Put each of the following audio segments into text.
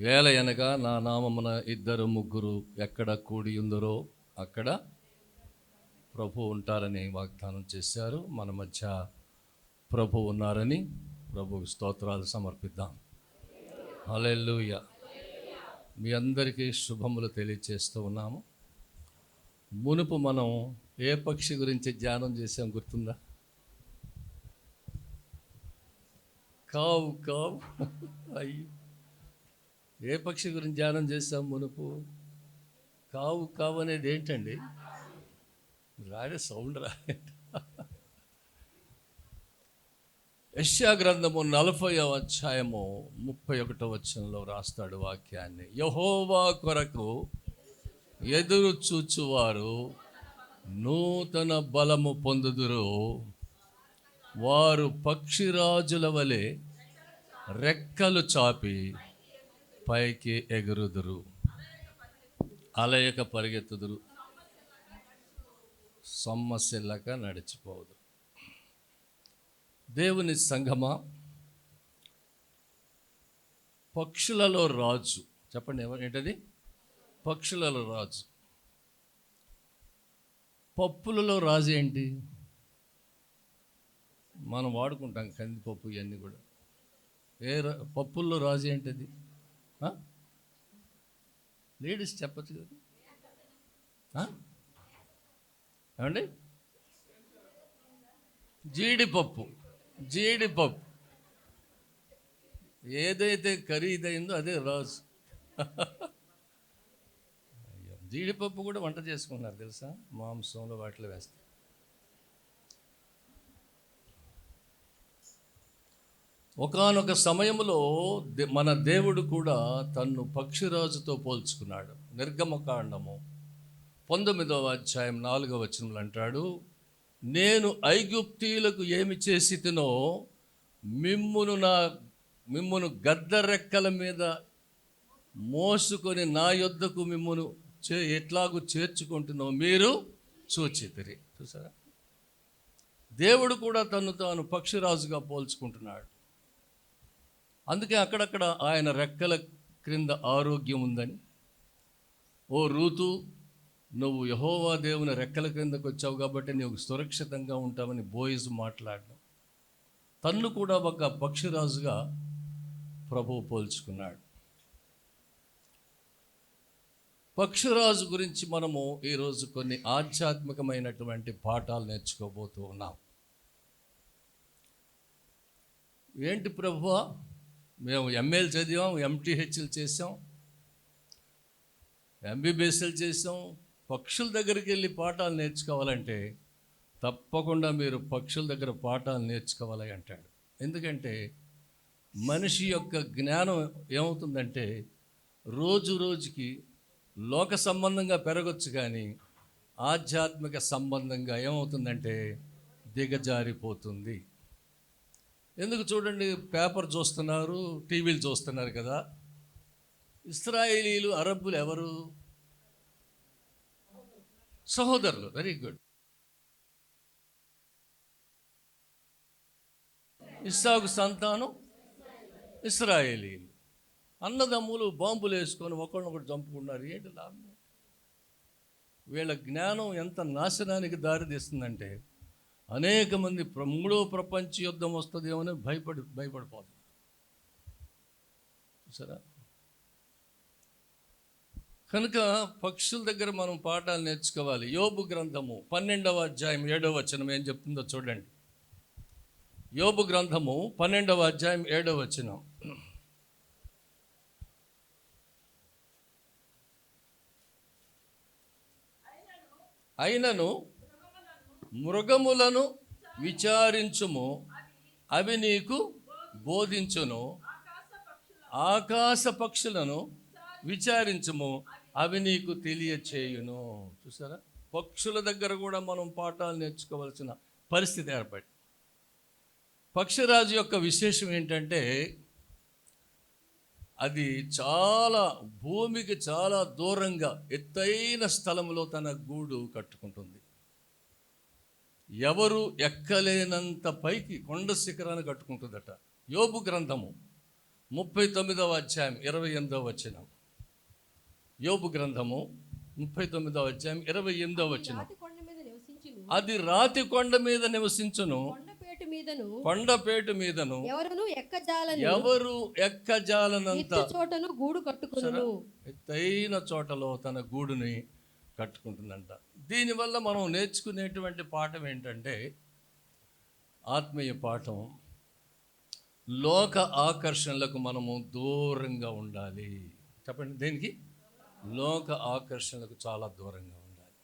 ఏలయనగా నా నామమున ఇద్దరు ముగ్గురు ఎక్కడ కూడి ఉందరో అక్కడ ప్రభు ఉంటారని వాగ్దానం చేశారు. మన మధ్య ప్రభు ఉన్నారని ప్రభువు స్తోత్రాలు సమర్పిద్దాం. హల్లెలూయా. మీ అందరికీ శుభములు తెలియచేస్తూ ఉన్నాము. మునుపు మనం ఏ పక్షి గురించి ధ్యానం చేసాం గుర్తుందా? కావు కావు. అయ్యో, ఏ పక్షి గురించి ధ్యానం చేసాం మునుపు? కావు కావు అనేది ఏంటండి? రాడే సౌండ్ రా. యెషయా గ్రంథము 40వ అధ్యాయము 31వ వచనంలో రాస్తాడు వాక్యాన్ని. యెహోవా కొరకు ఎదురు చూచువారు నూతన బలము పొందుదురు, వారు పక్షిరాజుల వలె రెక్కలు చాపి పైకి ఎగురుదురు, అలయక పరిగెత్తుదురు, సొమ్మసిల్లక నడిచిపోదు. దేవుని సంగమా, పక్షులలో రాజు చెప్పండి. ఏంటది? పక్షులలో రాజు. పప్పులలో రాజు ఏంటి? మనం వాడుకుంటాం కందిపప్పు, ఇవన్నీ కూడా. పప్పుల్లో రాజు ఏంటది? లేడీస్ చెప్పచ్చు కదా. ఏమండి? జీడిపప్పు. జీడిపప్పు ఏదైతే ఖరీదైందో అదే రాజు. జీడిపప్పు కూడా వంట చేసుకున్నారు తెలుసా? మాంసంలో వాటిలో వేస్తారు. ఒకానొక సమయంలో మన దేవుడు కూడా తన్ను పక్షిరాజుతో పోల్చుకున్నాడు. నిర్గమకాండము 19వ అధ్యాయం 4వ వచనంలో అంటాడు, నేను ఐగుప్తీయులకు ఏమి చేసితినో మిమ్మును గద్ద రెక్కల మీద మోసుకొని నా యొద్దకు మిమ్మును ఎట్లాగూ చేర్చుకుంటున్నో మీరు చూచితిరి. చూసారా? దేవుడు కూడా తను తాను పక్షిరాజుగా పోల్చుకుంటున్నాడు. అందుకే అక్కడక్కడ ఆయన రెక్కల క్రింద ఆరోగ్యం ఉందని, ఓ రూతు, నువ్వు యెహోవా దేవుని రెక్కల క్రిందకు వచ్చావు కాబట్టి నువ్వు సురక్షితంగా ఉంటావని బోయజు మాట్లాడడం. తన్ను కూడా ఒక పక్షిరాజుగా ప్రభువు పోల్చుకున్నాడు. పక్షిరాజు గురించి మనము ఈరోజు కొన్ని ఆధ్యాత్మికమైనటువంటి పాఠాలు నేర్చుకోబోతూ ఉన్నాం. ఏంటి ప్రభువా, మేము ఎంఏలు చదివాం, ఎంటీహెచ్లు చేసాం, ఎంబీబీఎస్లు చేసాం, పక్షుల దగ్గరికి వెళ్ళి పాఠాలు నేర్చుకోవాలంటే తప్పకుండా మీరు పక్షుల దగ్గర పాఠాలు నేర్చుకోవాలి అంటాడు. ఎందుకంటే మనిషి యొక్క జ్ఞానం ఏమవుతుందంటే రోజు రోజుకి లోక సంబంధంగా పెరగచ్చు, కానీ ఆధ్యాత్మిక సంబంధంగా ఏమవుతుందంటే దిగజారిపోతుంది. ఎందుకు చూడండి, పేపర్ చూస్తున్నారు, టీవీలు చూస్తున్నారు కదా. ఇశ్రాయేలీలు, అరబ్బులు ఎవరు? సహోదరులు. Very good. ఇస్సాకు సంతానం ఇశ్రాయేలీలు. అన్నదమ్ములు బాంబులు వేసుకొని ఒకరినొకరు చంపుకున్నారు. ఏంటి లాభం? వీళ్ళ జ్ఞానం ఎంత నాశనానికి దారితీస్తుందంటే అనేక మంది మూడో ప్రపంచ యుద్ధం వస్తుందేమో భయపడిపోతుంది. చూసారా? కనుక పక్షుల దగ్గర మనం పాఠాలు నేర్చుకోవాలి. యోబు గ్రంథము 12వ అధ్యాయం 7వ వచనం ఏం చెప్తుందో చూడండి. యోబు గ్రంథము 12వ అధ్యాయం 7వ వచనం. అయినను మృగములను విచారించుము, అవి నీకు బోధించును. ఆకాశ పక్షులను విచారించుము, అవి నీకు తెలియచేయును. చూసారా? పక్షుల దగ్గర కూడా మనం పాఠాలు నేర్చుకోవాల్సిన పరిస్థితి ఏర్పడి. పక్షిరాజు యొక్క విశేషం ఏంటంటే అది చాలా భూమికి చాలా దూరంగా ఎత్తైన స్థలంలో తన గూడు కట్టుకుంటుంది. ఎవరు ఎక్కలేనంత పైకి కొండ శిఖరాన్ని కట్టుకుంటుందట. యోబు గ్రంథము 39వ అధ్యాయం 28వ వచనం. యోబు గ్రంథము 39వ అధ్యాయం 28వ వచనం. అది రాతి కొండ మీద నివసించును, కొండపేటు మీదను ఎవరు ఎక్కజాలనంత చోటను గూడు కట్టుకును. ఎత్తైన చోటలో తన గూడుని కట్టుకుంటుందంట. దీనివల్ల మనం నేర్చుకునేటువంటి పాఠం ఏంటంటే, ఆత్మీయ పాఠం, లోక ఆకర్షణలకు మనము దూరంగా ఉండాలి. చెప్పండి, దేనికి? లోక ఆకర్షణలకు చాలా దూరంగా ఉండాలి.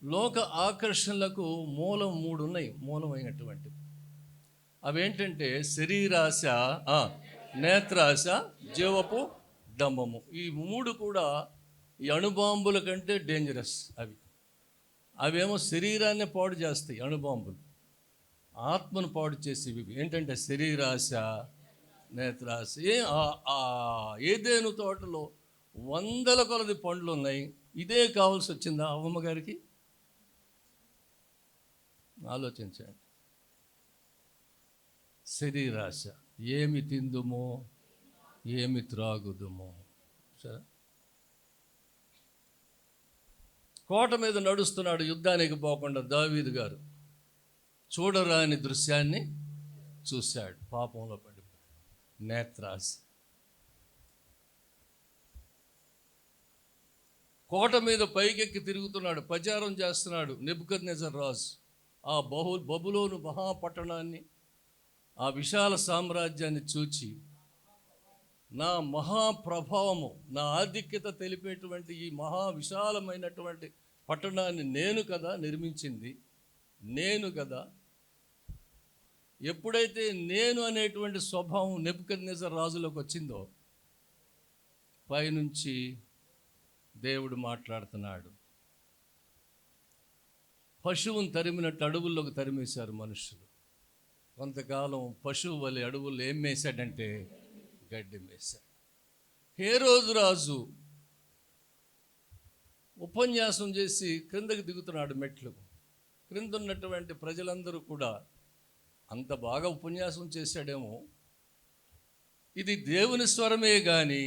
లోక ఆకర్షణలకు మూలం 3 ఉన్నాయి, మూలమైనటువంటి. అవేంటంటే శరీరాశ, నేత్రాశ, జీవపు డంబము. ఈ 3 కూడా ఈ అణుబాంబుల కంటే డేంజరస్. అవేమో శరీరాన్ని పాడు చేస్తాయి అణుబాంబులు, ఆత్మను పాడు చేసేవి ఏంటంటే శరీరాశ, నేత్రాశ. ఏదేను తోటలో 100ల కొలది పండ్లు ఉన్నాయి, ఇదే కావాల్సి వచ్చిందా అవ్వమ్మ గారికి? ఆలోచించండి. శరీరాశ, ఏమి తిందుమో ఏమి త్రాగుదుమో. సరే, కోట మీద నడుస్తున్నాడు యుద్ధానికి పోకుండా దావీదు గారు. చూడరాని దృశ్యాన్ని చూశాడు, పాపంలో పడిపోయాడు. నేత్రాశ. కోట మీద పైకెక్కి తిరుగుతున్నాడు, ప్రచారం చేస్తున్నాడు నెబుకద్నెజర్ రాజు. ఆ బబులోను మహాపట్టణాన్ని, ఆ విశాల సామ్రాజ్యాన్ని చూచి, నా మహాప్రభావము, నా ఆధిక్యత తెలిపేటువంటి ఈ మహా విశాలమైనటువంటి పట్టణాన్ని నేను కదా నిర్మించింది, నేను కదా. ఎప్పుడైతే నేను అనేటువంటి స్వభావం నెబుకద్నెజర్ రాజులోకి వచ్చిందో, పైనుంచి దేవుడు మాట్లాడుతున్నాడు. పశువును తరిమినట్టు అడవుల్లోకి తరిమేశారు మనుషులు. కొంతకాలం పశువు వలె అడవుల్లో ఏం మేశాడంటే గడ్డి మేశాడు. హేరోదు రాజు ఉపన్యాసం చేసి క్రిందకి దిగుతున్నాడు మెట్లు. క్రింద ఉన్నటువంటి ప్రజలందరూ కూడా అంత బాగా ఉపన్యాసం చేశాడేమో, ఇది దేవుని స్వరమే కానీ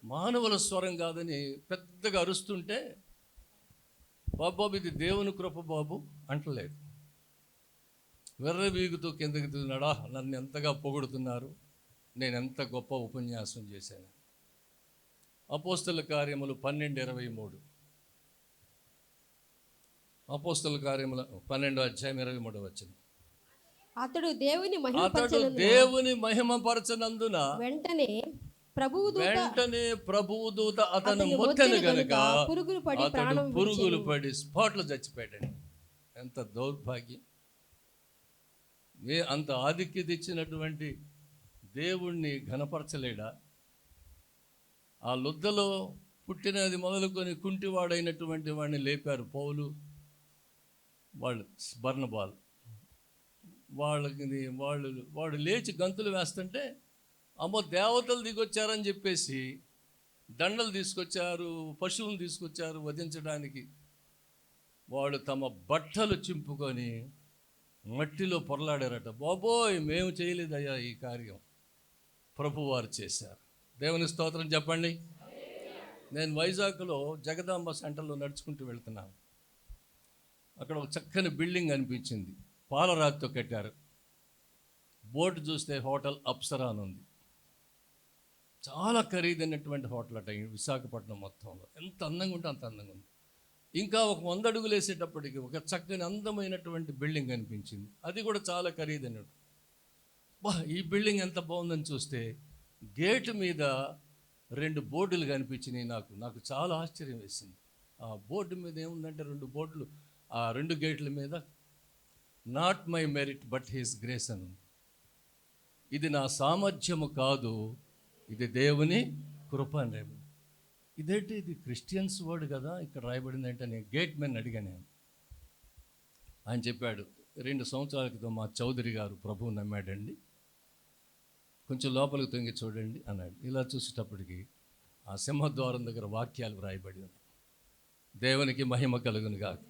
మానవుల స్వరం కాదని పెద్దగా అరుస్తుంటే, బాబు ఇది దేవుని కృప బాబు అంటలేదు. వెర్రవీగుతూ కిందకి దిగుతున్నాడా, నన్ను ఎంతగా పొగుడుతున్నారు, నేను ఎంత గొప్ప ఉపన్యాసం చేశాను. అపోస్తల కార్యములు 12:23. అపోస్తల కార్యముల 12వ అధ్యాయం 23వ వచనం. అతడు దేవుని మహిమపరచనందున వెంటనే ప్రభుదూత అతను మొత్తను గనుక పురుగులు పడి స్పాట్లో చచ్చిపోయాడండి. ఎంత దౌర్భాగ్యం! అంత ఆధిక్యత ఇచ్చినటువంటి దేవుణ్ణి ఘనపరచలేడా? ఆ లుద్దలో పుట్టినది మొదలుకొని కుంటివాడైనటువంటి వాడిని లేపారు పౌలు, వాళ్ళు బర్నబాలు. వాడు లేచి గంతులు వేస్తుంటే, అమ్మో దేవతలు దిగొచ్చారని చెప్పేసి దండలు తీసుకొచ్చారు, పశువులు తీసుకొచ్చారు వధించడానికి. వాళ్ళు తమ బట్టలు చింపుకొని మట్టిలో పొరలాడారట. బాబోయ్, మేము చేయలేదయ్యా ఈ కార్యం, ప్రభువారు చేశారు. దేవుని స్తోత్రం చెప్పండి. నేను వైజాగ్లో జగదాంబ సెంటర్లో నడుచుకుంటూ వెళ్తున్నాను. అక్కడ ఒక చక్కని బిల్డింగ్ అనిపించింది, పాలరాతితో కట్టారు. బోర్డు చూస్తే హోటల్ అప్సరా అని ఉంది. చాలా ఖరీదైనటువంటి హోటల్ అట విశాఖపట్నం మొత్తంలో. ఎంత అందంగా ఉంటే అంత అందంగా ఉంది. ఇంకా ఒక 100 అడుగులు వేసేటప్పటికి ఒక చక్కని అందమైనటువంటి బిల్డింగ్ అనిపించింది, అది కూడా చాలా ఖరీదైనట్టు. ఈ బిల్డింగ్ ఎంత బాగుందని చూస్తే గేటు మీద 2 బోర్డులు కనిపించినాయి. నాకు చాలా ఆశ్చర్యం వేసింది. ఆ బోర్డు మీద ఏముందంటే 2 బోర్డులు, ఆ 2 గేట్ల మీద not my merit but his grace అని ఉంది. ఇది నా సామర్థ్యము కాదు, ఇది దేవుని కృప అని. ఇదేంటి, ఇది క్రిస్టియన్స్ వర్డ్ కదా, ఇక్కడ రాయబడింది అంటే నేను గేట్ మెన్ అడిగాను. ఆయన చెప్పాడు, 2 సంవత్సరాల క్రితం మా చౌదరి గారు ప్రభువు నమ్మాడండి, కొంచెం లోపలికి తొంగి చూడండి అన్నాడు. ఇలా చూసేటప్పటికి ఆ సింహద్వారం దగ్గర వాక్యాలు రాయబడి ఉన్నాయి. దేవునికి మహిమ కలుగును గాక.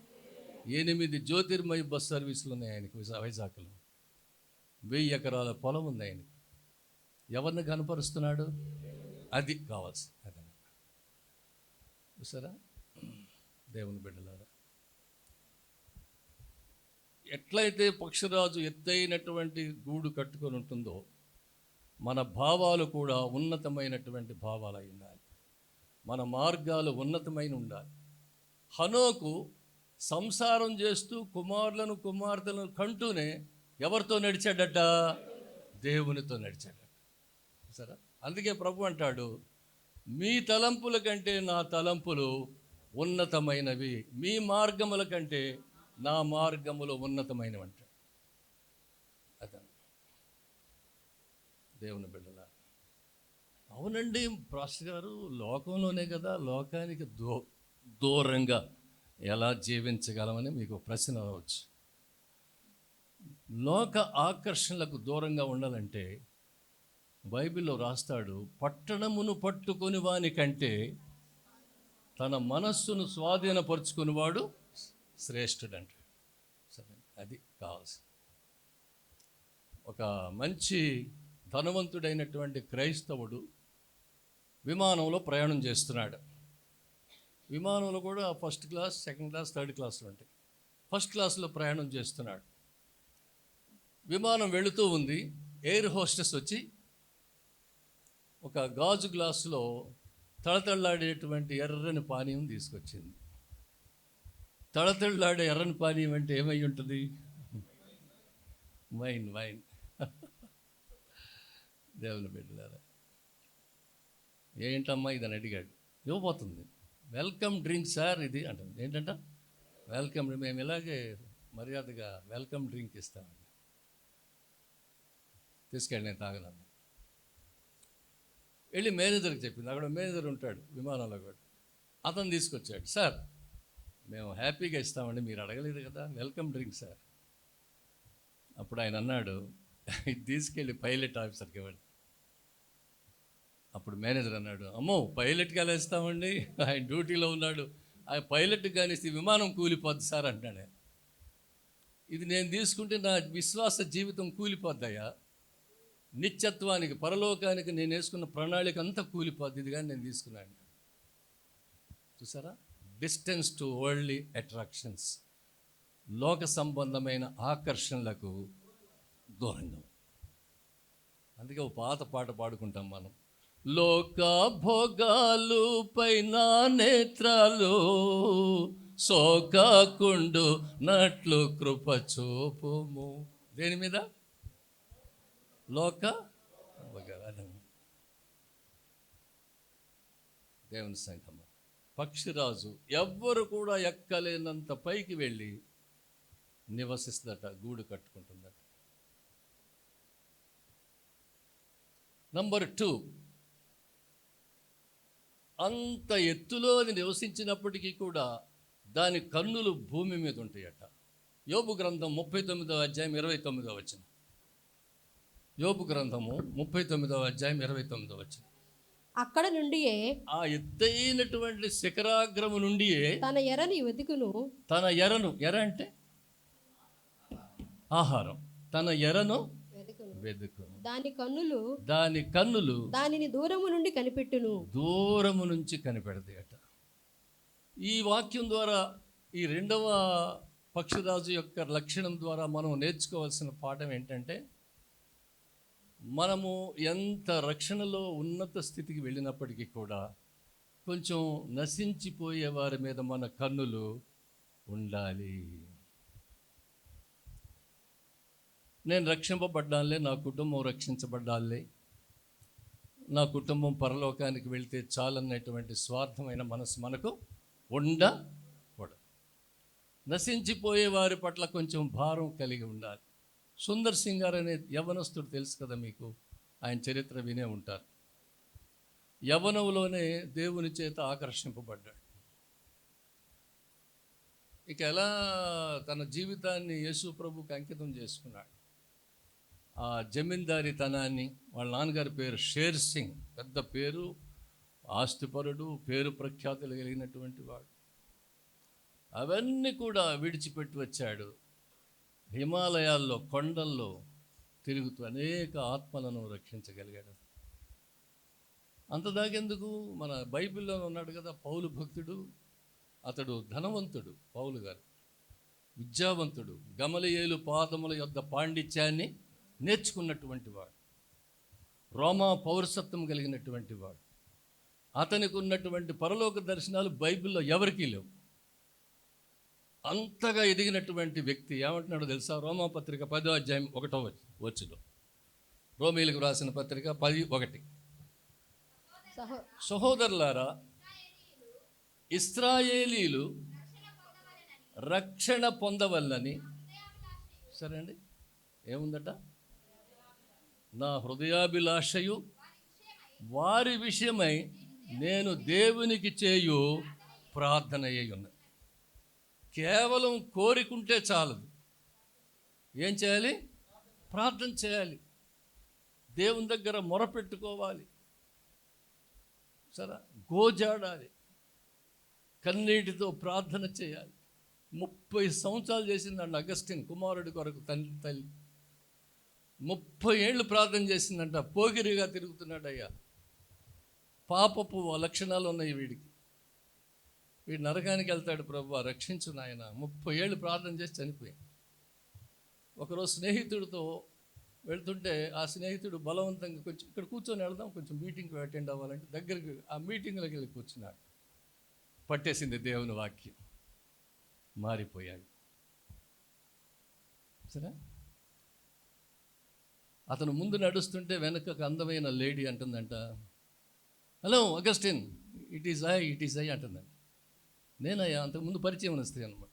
8 జ్యోతిర్మయ బస్ సర్వీసులు ఉన్నాయి ఆయనకి వైజాగ్లో. 1000 ఎకరాల పొలం ఉంది ఆయనకి. ఎవరిని కనపరుస్తున్నాడు? అది కావాల్సి. అదనమాట. చూసారా దేవుని బిడ్డలారా, ఎట్లయితే పక్షిరాజు ఎత్తైనటువంటి గూడు కట్టుకొని ఉంటుందో మన భావాలు కూడా ఉన్నతమైనటువంటి భావాలు అయి ఉండాలి. మన మార్గాలు ఉన్నతమైన ఉండాలి. హనోకు సంసారం చేస్తూ కుమారులను కుమార్తెలను కంటూనే ఎవరితో నడిచాడట? దేవునితో నడిచాడట. సరే, అందుకే ప్రభు అంటాడు, మీ తలంపుల కంటే నా తలంపులు ఉన్నతమైనవి, మీ మార్గముల కంటే నా మార్గములు ఉన్నతమైనవి అంటాడు. అతను దేవుని బిడ్డల. అవునండి పాస్టర్ గారు, లోకంలోనే కదా, లోకానికి దూరంగా ఎలా జీవించగలమని మీకు ప్రశ్న రావచ్చు. లోక ఆకర్షణలకు దూరంగా ఉండాలంటే బైబిల్లో రాస్తాడు, పట్టణమును పట్టుకొని వాని కంటే తన మనస్సును స్వాధీనపరుచుకునేవాడు శ్రేష్ఠుడంట. సరే, అది కావాల్సింది. ఒక మంచి ధనవంతుడైనటువంటి క్రైస్తవుడు విమానంలో ప్రయాణం చేస్తున్నాడు. విమానంలో కూడా first class, second class, third క్లాస్లో ఉంటాయి. ఫస్ట్ క్లాస్లో ప్రయాణం చేస్తున్నాడు. విమానం వెళుతూ ఉంది. ఎయిర్ హోస్టెస్ వచ్చి ఒక గాజు గ్లాసులో తళతళలాడేటువంటి ఎర్రని పానీయం తీసుకొచ్చింది. తళతళలాడే ఎర్రని పానీయం అంటే ఏమై ఉంటుంది? వైన్. దేవుని బిడ్డలారా, ఏంటమ్మా ఇదని అడిగాడు. ఇవ్వబోతుంది. వెల్కమ్ డ్రింక్ సార్ ఇది అంటుంది. ఏంటంట? వెల్కమ్. మేము ఇలాగే మర్యాదగా వెల్కమ్ డ్రింక్ ఇస్తామండి. తీసుకెళ్ళి నేను తాగనన్నా. వెళ్ళి మేనేజర్కి చెప్పింది. అక్కడ మేనేజర్ ఉంటాడు విమానంలో కూడా. అతను తీసుకొచ్చాడు. సార్, మేము హ్యాపీగా ఇస్తామండి, మీరు అడగలేదు కదా, వెల్కమ్ డ్రింక్ సార్. అప్పుడు ఆయన అన్నాడు, ఇది తీసుకెళ్ళి పైలట్ ఆఫీసర్కి ఇవ్వండి. అప్పుడు మేనేజర్ అన్నాడు, అమ్మో పైలట్కి ఎలా ఇస్తామండి, ఆయన డ్యూటీలో ఉన్నాడు, ఆ పైలట్కి కానీ ఇస్తే విమానం కూలిపోద్ది సార్ అంటున్నాడు. ఇది నేను తీసుకుంటే నా విశ్వాస జీవితం కూలిపోద్దయ్యా, నిత్యత్వానికి పరలోకానికి నేను వేసుకున్న ప్రణాళిక అంతా కూలిపోద్ది, ఇది కానీ నేను తీసుకున్నాను. చూసారా, డిస్టెన్స్ టు వరల్డ్లీ అట్రాక్షన్స్, లోక సంబంధమైన ఆకర్షణలకు దూరంగా. అందుకే ఒక పాట పాడుకుంటాం మనం, లోక భోగాలు పైన నేత్రాలు సోకాకుండు నట్లు కృప చూపుము. దేని మీద? లోక భోగాలు. దేవుని సంఘము, పక్షిరాజు ఎవ్వరు కూడా ఎక్కలేనంత పైకి వెళ్ళి నివసిస్తుందట, గూడు కట్టుకుంటుందట. నంబర్ 2, అంత ఎత్తులో అది నివసించినప్పటికీ కూడా దాని కన్నులు భూమి మీద ఉంటాయట. యోబు గ్రంథం 39వ అధ్యాయం 29వ వచనం. యోబు గ్రంథము 39వ అధ్యాయం 29వ వచనం. అక్కడ నుండియే, ఆ ఎత్తైనటువంటి శిఖరాగ్రము నుండియే తన ఎరని వెతుకును. తన ఎరను, ఎర అంటే ఆహారం, తన ఎరను వెతుకును. దాని కన్నులు దానిని దూరము నుండి కనిపెట్టును. దూరము నుంచి కనిపెడతాయట. ఈ వాక్యం ద్వారా, ఈ రెండవ పక్షిరాజు యొక్క లక్షణం ద్వారా మనం నేర్చుకోవాల్సిన పాఠం ఏంటంటే, మనము ఎంత రక్షణలో ఉన్నత స్థితికి వెళ్ళినప్పటికీ కూడా కొంచెం నశించిపోయే వారి మీద మన కన్నులు ఉండాలి. నేను రక్షింపబడ్డాలే, నా కుటుంబం రక్షించబడ్డాలే, నా కుటుంబం పరలోకానికి వెళ్తే చాలన్నటువంటి స్వార్థమైన మనసు మనకు ఉండకూడదు. నశించిపోయే వారి పట్ల కొంచెం భారం కలిగి ఉండాలి. సుందర్ సింగ్ గారు అనే యవనస్తుడు తెలుసు కదా మీకు, ఆయన చరిత్ర వినే ఉంటారు. యవనంలోనే దేవుని చేత ఆకర్షింపబడ్డాడు. ఇక ఎలా తన జీవితాన్ని యేసు ప్రభుకి అంకితం చేసుకున్నాడు. ఆ జమీందారీతనాన్ని, వాళ్ళ నాన్నగారి పేరు షేర్ సింగ్, పెద్ద పేరు, ఆస్తిపరుడు, పేరు ప్రఖ్యాతులు కలిగినటువంటి వాడు. అవన్నీ కూడా విడిచిపెట్టి వచ్చాడు. హిమాలయాల్లో, కొండల్లో తిరుగుతూ అనేక ఆత్మలను రక్షించగలిగాడు. అంత దాకెందుకు, మన బైబిల్లో ఉన్నాడు కదా పౌలు భక్తుడు. అతడు ధనవంతుడు, పౌలు గారు విద్యావంతుడు, గమలియేలు పాదముల యొద్ద పాండిత్యాన్ని నేర్చుకున్నటువంటి వాడు, రోమా పౌరసత్వం కలిగినటువంటి వాడు. అతనికి ఉన్నటువంటి పరలోక దర్శనాలు బైబిల్లో ఎవరికీ లేవు. అంతగా ఎదిగినటువంటి వ్యక్తి ఏమంటున్నాడో తెలుసా? రోమాపత్రిక 10వ అధ్యాయం 1వ వచనం. రోమీలకు రాసిన పత్రిక 10:1. సహోదరులారా, ఇశ్రాయేలీలు రక్షణ పొందవల్లని, సరే అండి, ఏముందట? నా హృదయాభిలాషయు వారి విషయమై నేను దేవునికి చేయు ప్రార్థన అయి ఉన్నది. కేవలం కోరికుంటే చాలదు. ఏం చేయాలి? ప్రార్థన చేయాలి, దేవుని దగ్గర మొరపెట్టుకోవాలి, సరే, గోజాడాలి, కన్నీటితో ప్రార్థన చేయాలి. 30 సంవత్సరాలు చేసిందంట అగస్టిన్ కుమారుడి కొరకు తల్లి. 30 ఏళ్ళు ప్రార్థన చేసిందంట. పోకిరిగా తిరుగుతున్నాడయ్యా, పాపపు లక్షణాలు ఉన్నాయి వీడికి, వీడు నరకానికి వెళ్తాడు, ప్రభువా రక్షించు నాయన. 30 ఏళ్ళు ప్రార్థన చేసి చనిపోయింది. ఒకరోజు స్నేహితుడితో వెళ్తుంటే ఆ స్నేహితుడు బలవంతంగా కొంచెం ఇక్కడ కూర్చొని వెళ్దాం, కొంచెం మీటింగ్కి అటెండ్ అవ్వాలంటే దగ్గరికి ఆ మీటింగ్లోకి వెళ్ళి కూర్చున్నాడు. పట్టేసింది దేవుని వాక్యం, మారిపోయాడు. సరే, అతను ముందు నడుస్తుంటే వెనక ఒక అందమైన లేడీ అంటుందంట, hello Augustine, it is I అంటుందంట. నేనయ్యా, అంతకుముందు పరిచయం వస్తాయి అనమాట.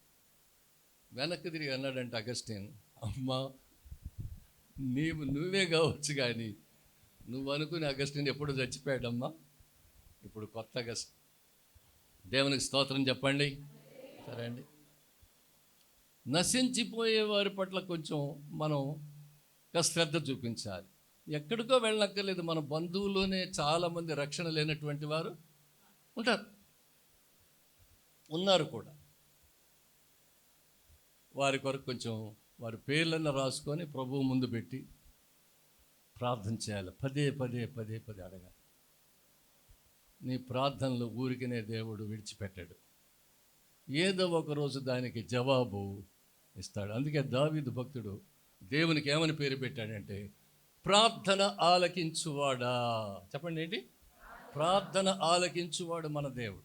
వెనక్కి తిరిగి అన్నాడంటే అగస్టిన్, అమ్మా నువ్వే కావచ్చు కానీ నువ్వు అనుకుని అగస్టిన్ ఎప్పుడు చచ్చిపోయాడమ్మా, ఇప్పుడు కొత్త అగస్టిన్. దేవునికి స్తోత్రం చెప్పండి. సరే అండి, నశించిపోయే వారి పట్ల కొంచెం మనం శ్రద్ధ చూపించాలి. ఎక్కడికో వెళ్ళనక్కర్లేదు, మన బంధువులోనే చాలామంది రక్షణ లేనటువంటి వారు ఉన్నారు కూడా. వారి కొరకు కొంచెం వారి పేర్లను రాసుకొని ప్రభువు ముందు పెట్టి ప్రార్థన చేయాలి. పదే అడగాలి. నీ ప్రార్థనలు ఊరికినే దేవుడు విడిచిపెట్టాడు, ఏదో ఒకరోజు దానికి జవాబు ఇస్తాడు. అందుకే దావీదు భక్తుడు దేవునికి ఏమని పేరు పెట్టాడంటే ప్రార్థన ఆలకించువాడా. చెప్పండి ఏంటి? ప్రార్థన ఆలకించువాడు మన దేవుడు.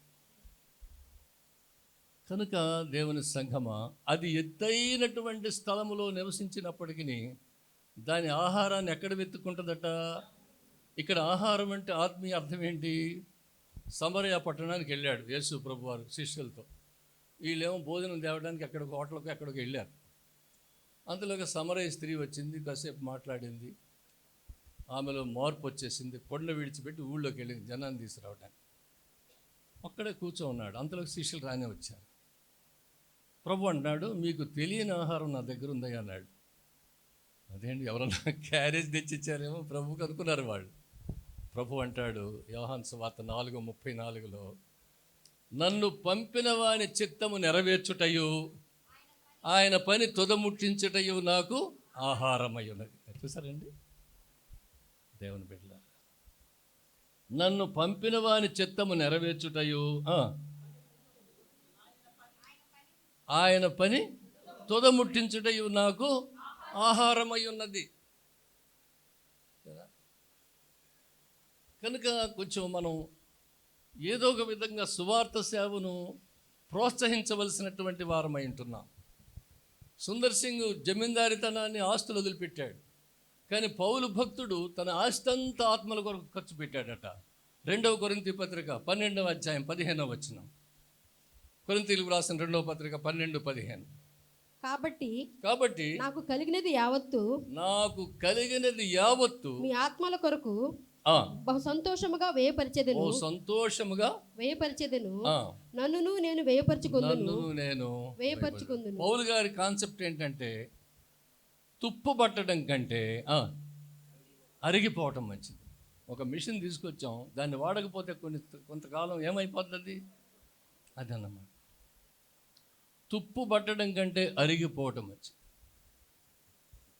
కనుక దేవుని సంఘమా, అది ఎత్తైనటువంటి స్థలములో నివసించినప్పటికీ దాని ఆహారాన్ని ఎక్కడ వెతుక్కుంటుందట? ఇక్కడ ఆహారం అంటే ఆత్మీయ అర్థం ఏంటి? సమరయ పట్టణానికి వెళ్ళాడు యేసు ప్రభు వారు శిష్యులతో. వీళ్ళేమో భోజనం తేవడానికి ఎక్కడికి హోటల్కి ఎక్కడికి వెళ్ళారు. అందులోకి సమరయ స్త్రీ వచ్చింది, కాసేపు మాట్లాడింది, ఆమెలో మార్పు వచ్చేసింది. కొండ విడిచిపెట్టి ఊళ్ళోకి వెళ్ళింది జనాన్ని తీసుకురావడానికి. అక్కడే కూర్చో ఉన్నాడు. అంతలోకి శిష్యులు రానే వచ్చారు. ప్రభు అన్నాడు, మీకు తెలియని ఆహారం నా దగ్గర ఉందయ్యా అన్నాడు. అదేంటి, ఎవరన్నా క్యారేజ్ తెచ్చిచ్చారేమో ప్రభుకి అనుకున్నారు వాళ్ళు. ప్రభు అంటాడు యోహాను సువార్త 4:34లో, నన్ను పంపిన వాని చిత్తము నెరవేర్చుటయు ఆయన పని తుదముట్టించుటయు నాకు ఆహారమై ఉన్నది. చూసారండి దేవుని బిడ్డలారా, నన్ను పంపిన వాని చిత్తము నెరవేర్చుటయు ఆయన పని తుదముట్టించుటయు నాకు ఆహారమై ఉన్నది. కనుక కొంచెం మనం ఏదో ఒక విధంగా సువార్త సేవను ప్రోత్సహించవలసినటువంటి వారమై ఉంటున్నాం. సుందర్ సింగ్ జమీందారితనాన్ని ఆస్తులు వదిలిపెట్టాడు, కానీ పౌలు భక్తుడు తన ఆస్తంతా ఆత్మల కొరకు ఖర్చు పెట్టాడట. 2వ కొరింథీ పత్రిక 12వ అధ్యాయం 15వ వచనం. కొరింథీయులకు రాసిన 2వ పత్రిక 12:15. కాబట్టి నాకు కలిగినది యావత్తు మీ ఆత్మల కొరకు బహు సంతోషముగా వ్యయపరిచెదను. నన్ను నేను వ్యయపరచుకుందును. పౌలు గారి కాన్సెప్ట్ ఏంటంటే తుప్పు పట్టడం కంటే అరిగిపోవటం మంచిది. ఒక మిషన్ తీసుకొచ్చాం, దాన్ని వాడకపోతే కొంతకాలం ఏమైపోతుంది అదన్నమాట. తుప్పు పట్టడం కంటే అరిగిపోవటం మంచిది.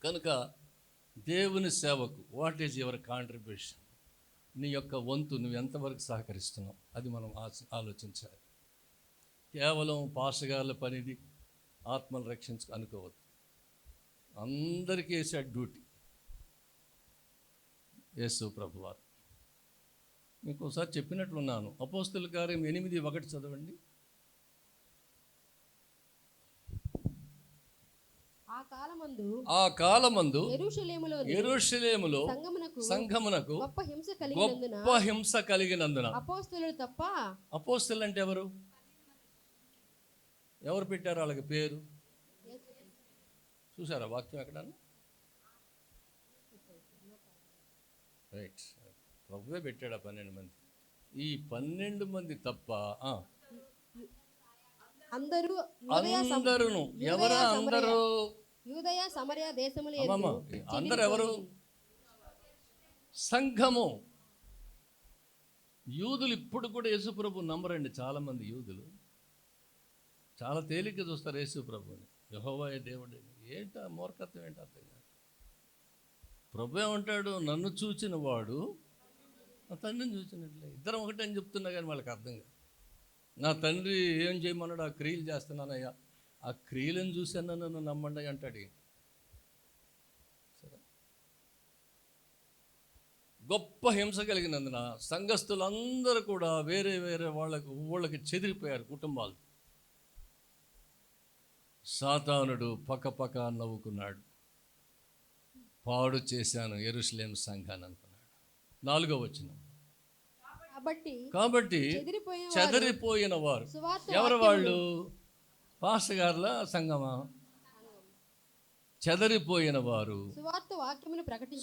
కనుక దేవుని సేవకు వాట్ ఈజ్ యువర్ కాంట్రిబ్యూషన్? నీ యొక్క వంతు నువ్వు ఎంతవరకు సహకరిస్తున్నావు అది మనం ఆలోచించాలి. కేవలం పాస్టర్గార్ల పనిది ఆత్మలు అనుకోవద్దు. అందరికీ వేసాడు డ్యూటీ యేసు ప్రభువారు. మీకు ఒకసారి చెప్పినట్లున్నాను. అపోస్తలుల కార్యం 8:1 చదవండి. ఆ కాలమందు యెరూషలేములో సంఘమునకు గొప్ప హింస కలిగినందున అపోస్తలులు తప్ప. అపోస్తలు అంటే ఎవరు పెట్టారు వాళ్ళకి పేరు? చూసారా వాక్యం ఎక్కడ? రైట్, ప్రభువే పెట్టాడు 12 మంది. ఈ 12 మంది తప్ప అందరూ ఎవరా? అందరూ యూదయ సమరయ దేశములు. అందరు ఎవరు? సంఘము. యూదులు ఇప్పుడు కూడా యేసుప్రభు నమ్మరండి. చాలామంది యూదులు చాలా తేలిగ్గా చూస్తారు యేసుప్రభుని. యెహోవాయే దేవుడు. ఏంటా మూర్ఖత్వం, ఏంటి అర్థం కాదు. ప్రభు ఏమంటాడు? నన్ను చూచిన వాడు నా తండ్రిని చూసినట్లే. ఇద్దరం ఒకటే అని చెప్తున్నా కానీ వాళ్ళకి అర్థం కాదు. నా తండ్రి ఏం చేయమన్నాడు? ఆ క్రియలు చేస్తున్నానయ్యా. ఆ క్రియలను చూసాను నన్ను నమ్మండి అంటాడు. సరే, గొప్ప హింస కలిగినందున సంఘస్థులందరూ కూడా వేరే వేరే ఊళ్ళకి చెదిరిపోయారు కుటుంబాలు. సాతానుడు పక్క నవ్వుకున్నాడు. పాడు చేశాను యెరూషలేము సంఘాన్ని అనుకున్నాడు. 4వ వచనం. కాబట్టి చెదిరిపోయిన వారు ఎవరు? వాళ్ళు పాస్టర్గార్ల సంఘమా? చెదరిపోయిన వారు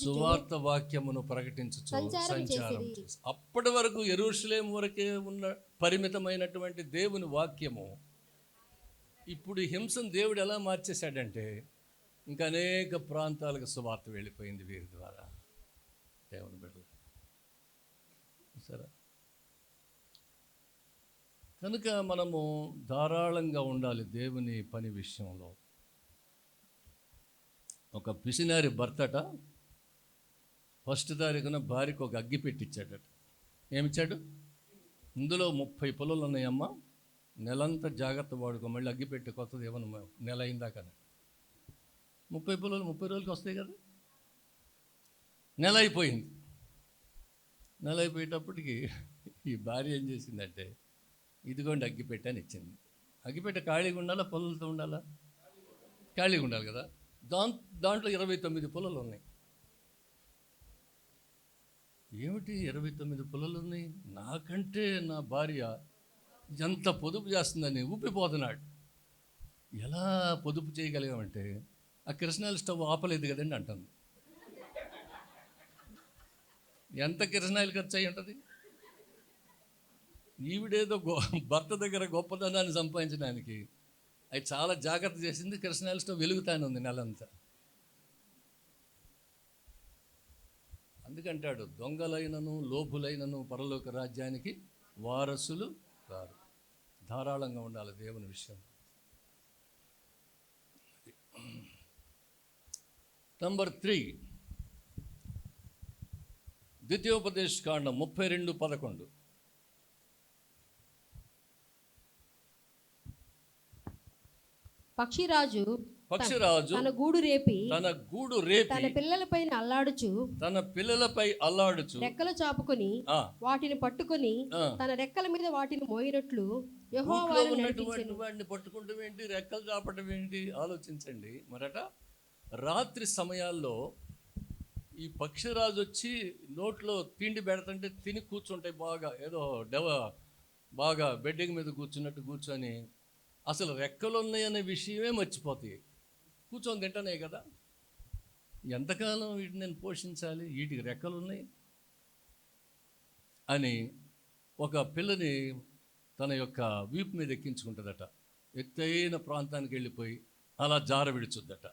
సువార్త వాక్యమును ప్రకటించుచు సంచారం చేసి. అప్పటి వరకు యెరూషలేము వరకే ఉన్న పరిమితమైనటువంటి దేవుని వాక్యము ఇప్పుడు హింసను దేవుడు ఎలా మార్చేశాడంటే ఇంకా అనేక ప్రాంతాలకు సువార్త వెళ్ళిపోయింది వీరి ద్వారా. దేవుని బిడ్డలు సరే, కనుక మనము ధారాళంగా ఉండాలి దేవుని పని విషయంలో. ఒక పిసినారి భర్తట 1వ తారీఖున భార్యకు ఒక అగ్గి పెట్టించాడట. ఏమిచ్చాడు? ఇందులో 30 పుల్లలు ఉన్నాయమ్మా, నెలంతా జాగ్రత్త వాడుకో, మళ్ళీ అగ్గి పెట్టి కొత్తది ఏమన్నా నెల అయిందాకనే. 30 పుల్లలు 30 రోజులకి వస్తాయి కదా. నెల అయిపోయింది. నెల అయిపోయేటప్పటికి ఈ భార్య ఏం చేసిందంటే, ఇదిగోండి అగ్గిపెట్టె అని ఇచ్చింది. అగ్గిపెట్టె ఖాళీగా ఉండాలా, పుల్లలతో ఉండాలా? ఖాళీగా ఉండాలి కదా. దాంట్లో 29 పుల్లలు ఉన్నాయి. ఏమిటి 29 పుల్లలు ఉన్నాయి? నాకంటే నా భార్య ఎంత పొదుపు చేస్తుందని ఊపిపోతున్నాడు. ఎలా పొదుపు చేయగలిగామంటే, ఆ కిరసనాయిల్ స్టవ్ ఆపలేదు కదండి అంటుంది. ఎంత కిరసనాయిల్ ఖర్చు అయి ఉంటుంది? ఈవిడేదో భర్త దగ్గర గొప్పదనాన్ని సంపాదించడానికి అది చాలా జాగ్రత్త చేసింది. కిరసనాయిల్ స్టవ్ వెలుగుతానే ఉంది నెలంతా. అందుకంటాడు, దొంగలైనను లోభులైనను పరలోక రాజ్యానికి వారసులు కారు. ధారాళంగా ఉండాలి దేవుని విషయం. నంబర్ 3, ద్వితీయోపదేశ కాండం 32:11. పక్షిరాజు తన గూడు రేపి తన పిల్లలపై అల్లాడుచు రెక్కలు చాపుకొని వాటిని పట్టుకొని తన రెక్కల మీద వాటిని మోయినట్లు యెహోవా వాటిని పట్టుకుంటం ఏంటి, రెక్కలు చాపటం ఏంటి? ఆలోచించండి. మరట రాత్రి సమయాల్లో ఈ పక్షిరాజు వచ్చి నోట్లో తిండి పెడతంటే తిని కూర్చుంటాయి. బాగా బెడ్డింగ్ మీద కూర్చొని అసలు రెక్కలు ఉన్నాయనే విషయమే మర్చిపోతాయి. కూర్చొని తింటానే కదా. ఎంతకాలం వీటిని నేను పోషించాలి, వీటికి రెక్కలు ఉన్నాయి అని ఒక పిల్లని తన యొక్క వీపు మీద ఎక్కించుకుంటుందట. ఎత్తైన ప్రాంతానికి వెళ్ళిపోయి అలా జార విడుచుద్దట.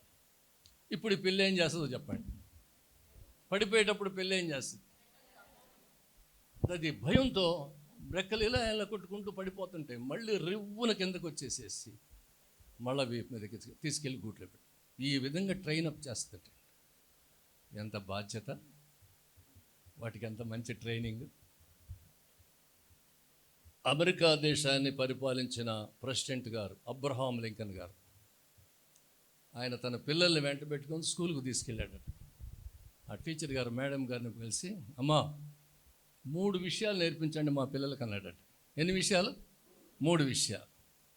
ఇప్పుడు ఈ పిల్ల ఏం చేస్తుందో చెప్పండి? పడిపోయేటప్పుడు పిల్ల ఏం చేస్తుంది? అది భయంతో రెక్కలు ఇలా కొట్టుకుంటూ పడిపోతుంటాయి. మళ్ళీ రివ్వున కిందకు వచ్చేసేసి మళ్ళీ వీపు మీద తీసుకెళ్ళి గూట్లో పెట్టి ఈ విధంగా ట్రైన్ అప్ చేస్తుంటే ఎంత బాధ్యత. వాటికి ఎంత మంచి ట్రైనింగ్. అమెరికా దేశాన్ని పరిపాలించిన ప్రెసిడెంట్ గారు అబ్రహాం లింకన్ గారు, ఆయన తన పిల్లల్ని వెంట పెట్టుకొని స్కూల్కి తీసుకెళ్ళాడట. ఆ టీచర్ గారు మేడం గారిని కలిసి, అమ్మా 3 విషయాలు నేర్పించండి మా పిల్లలకి అన్నాడట. ఎన్ని విషయాలు? 3 విషయాలు.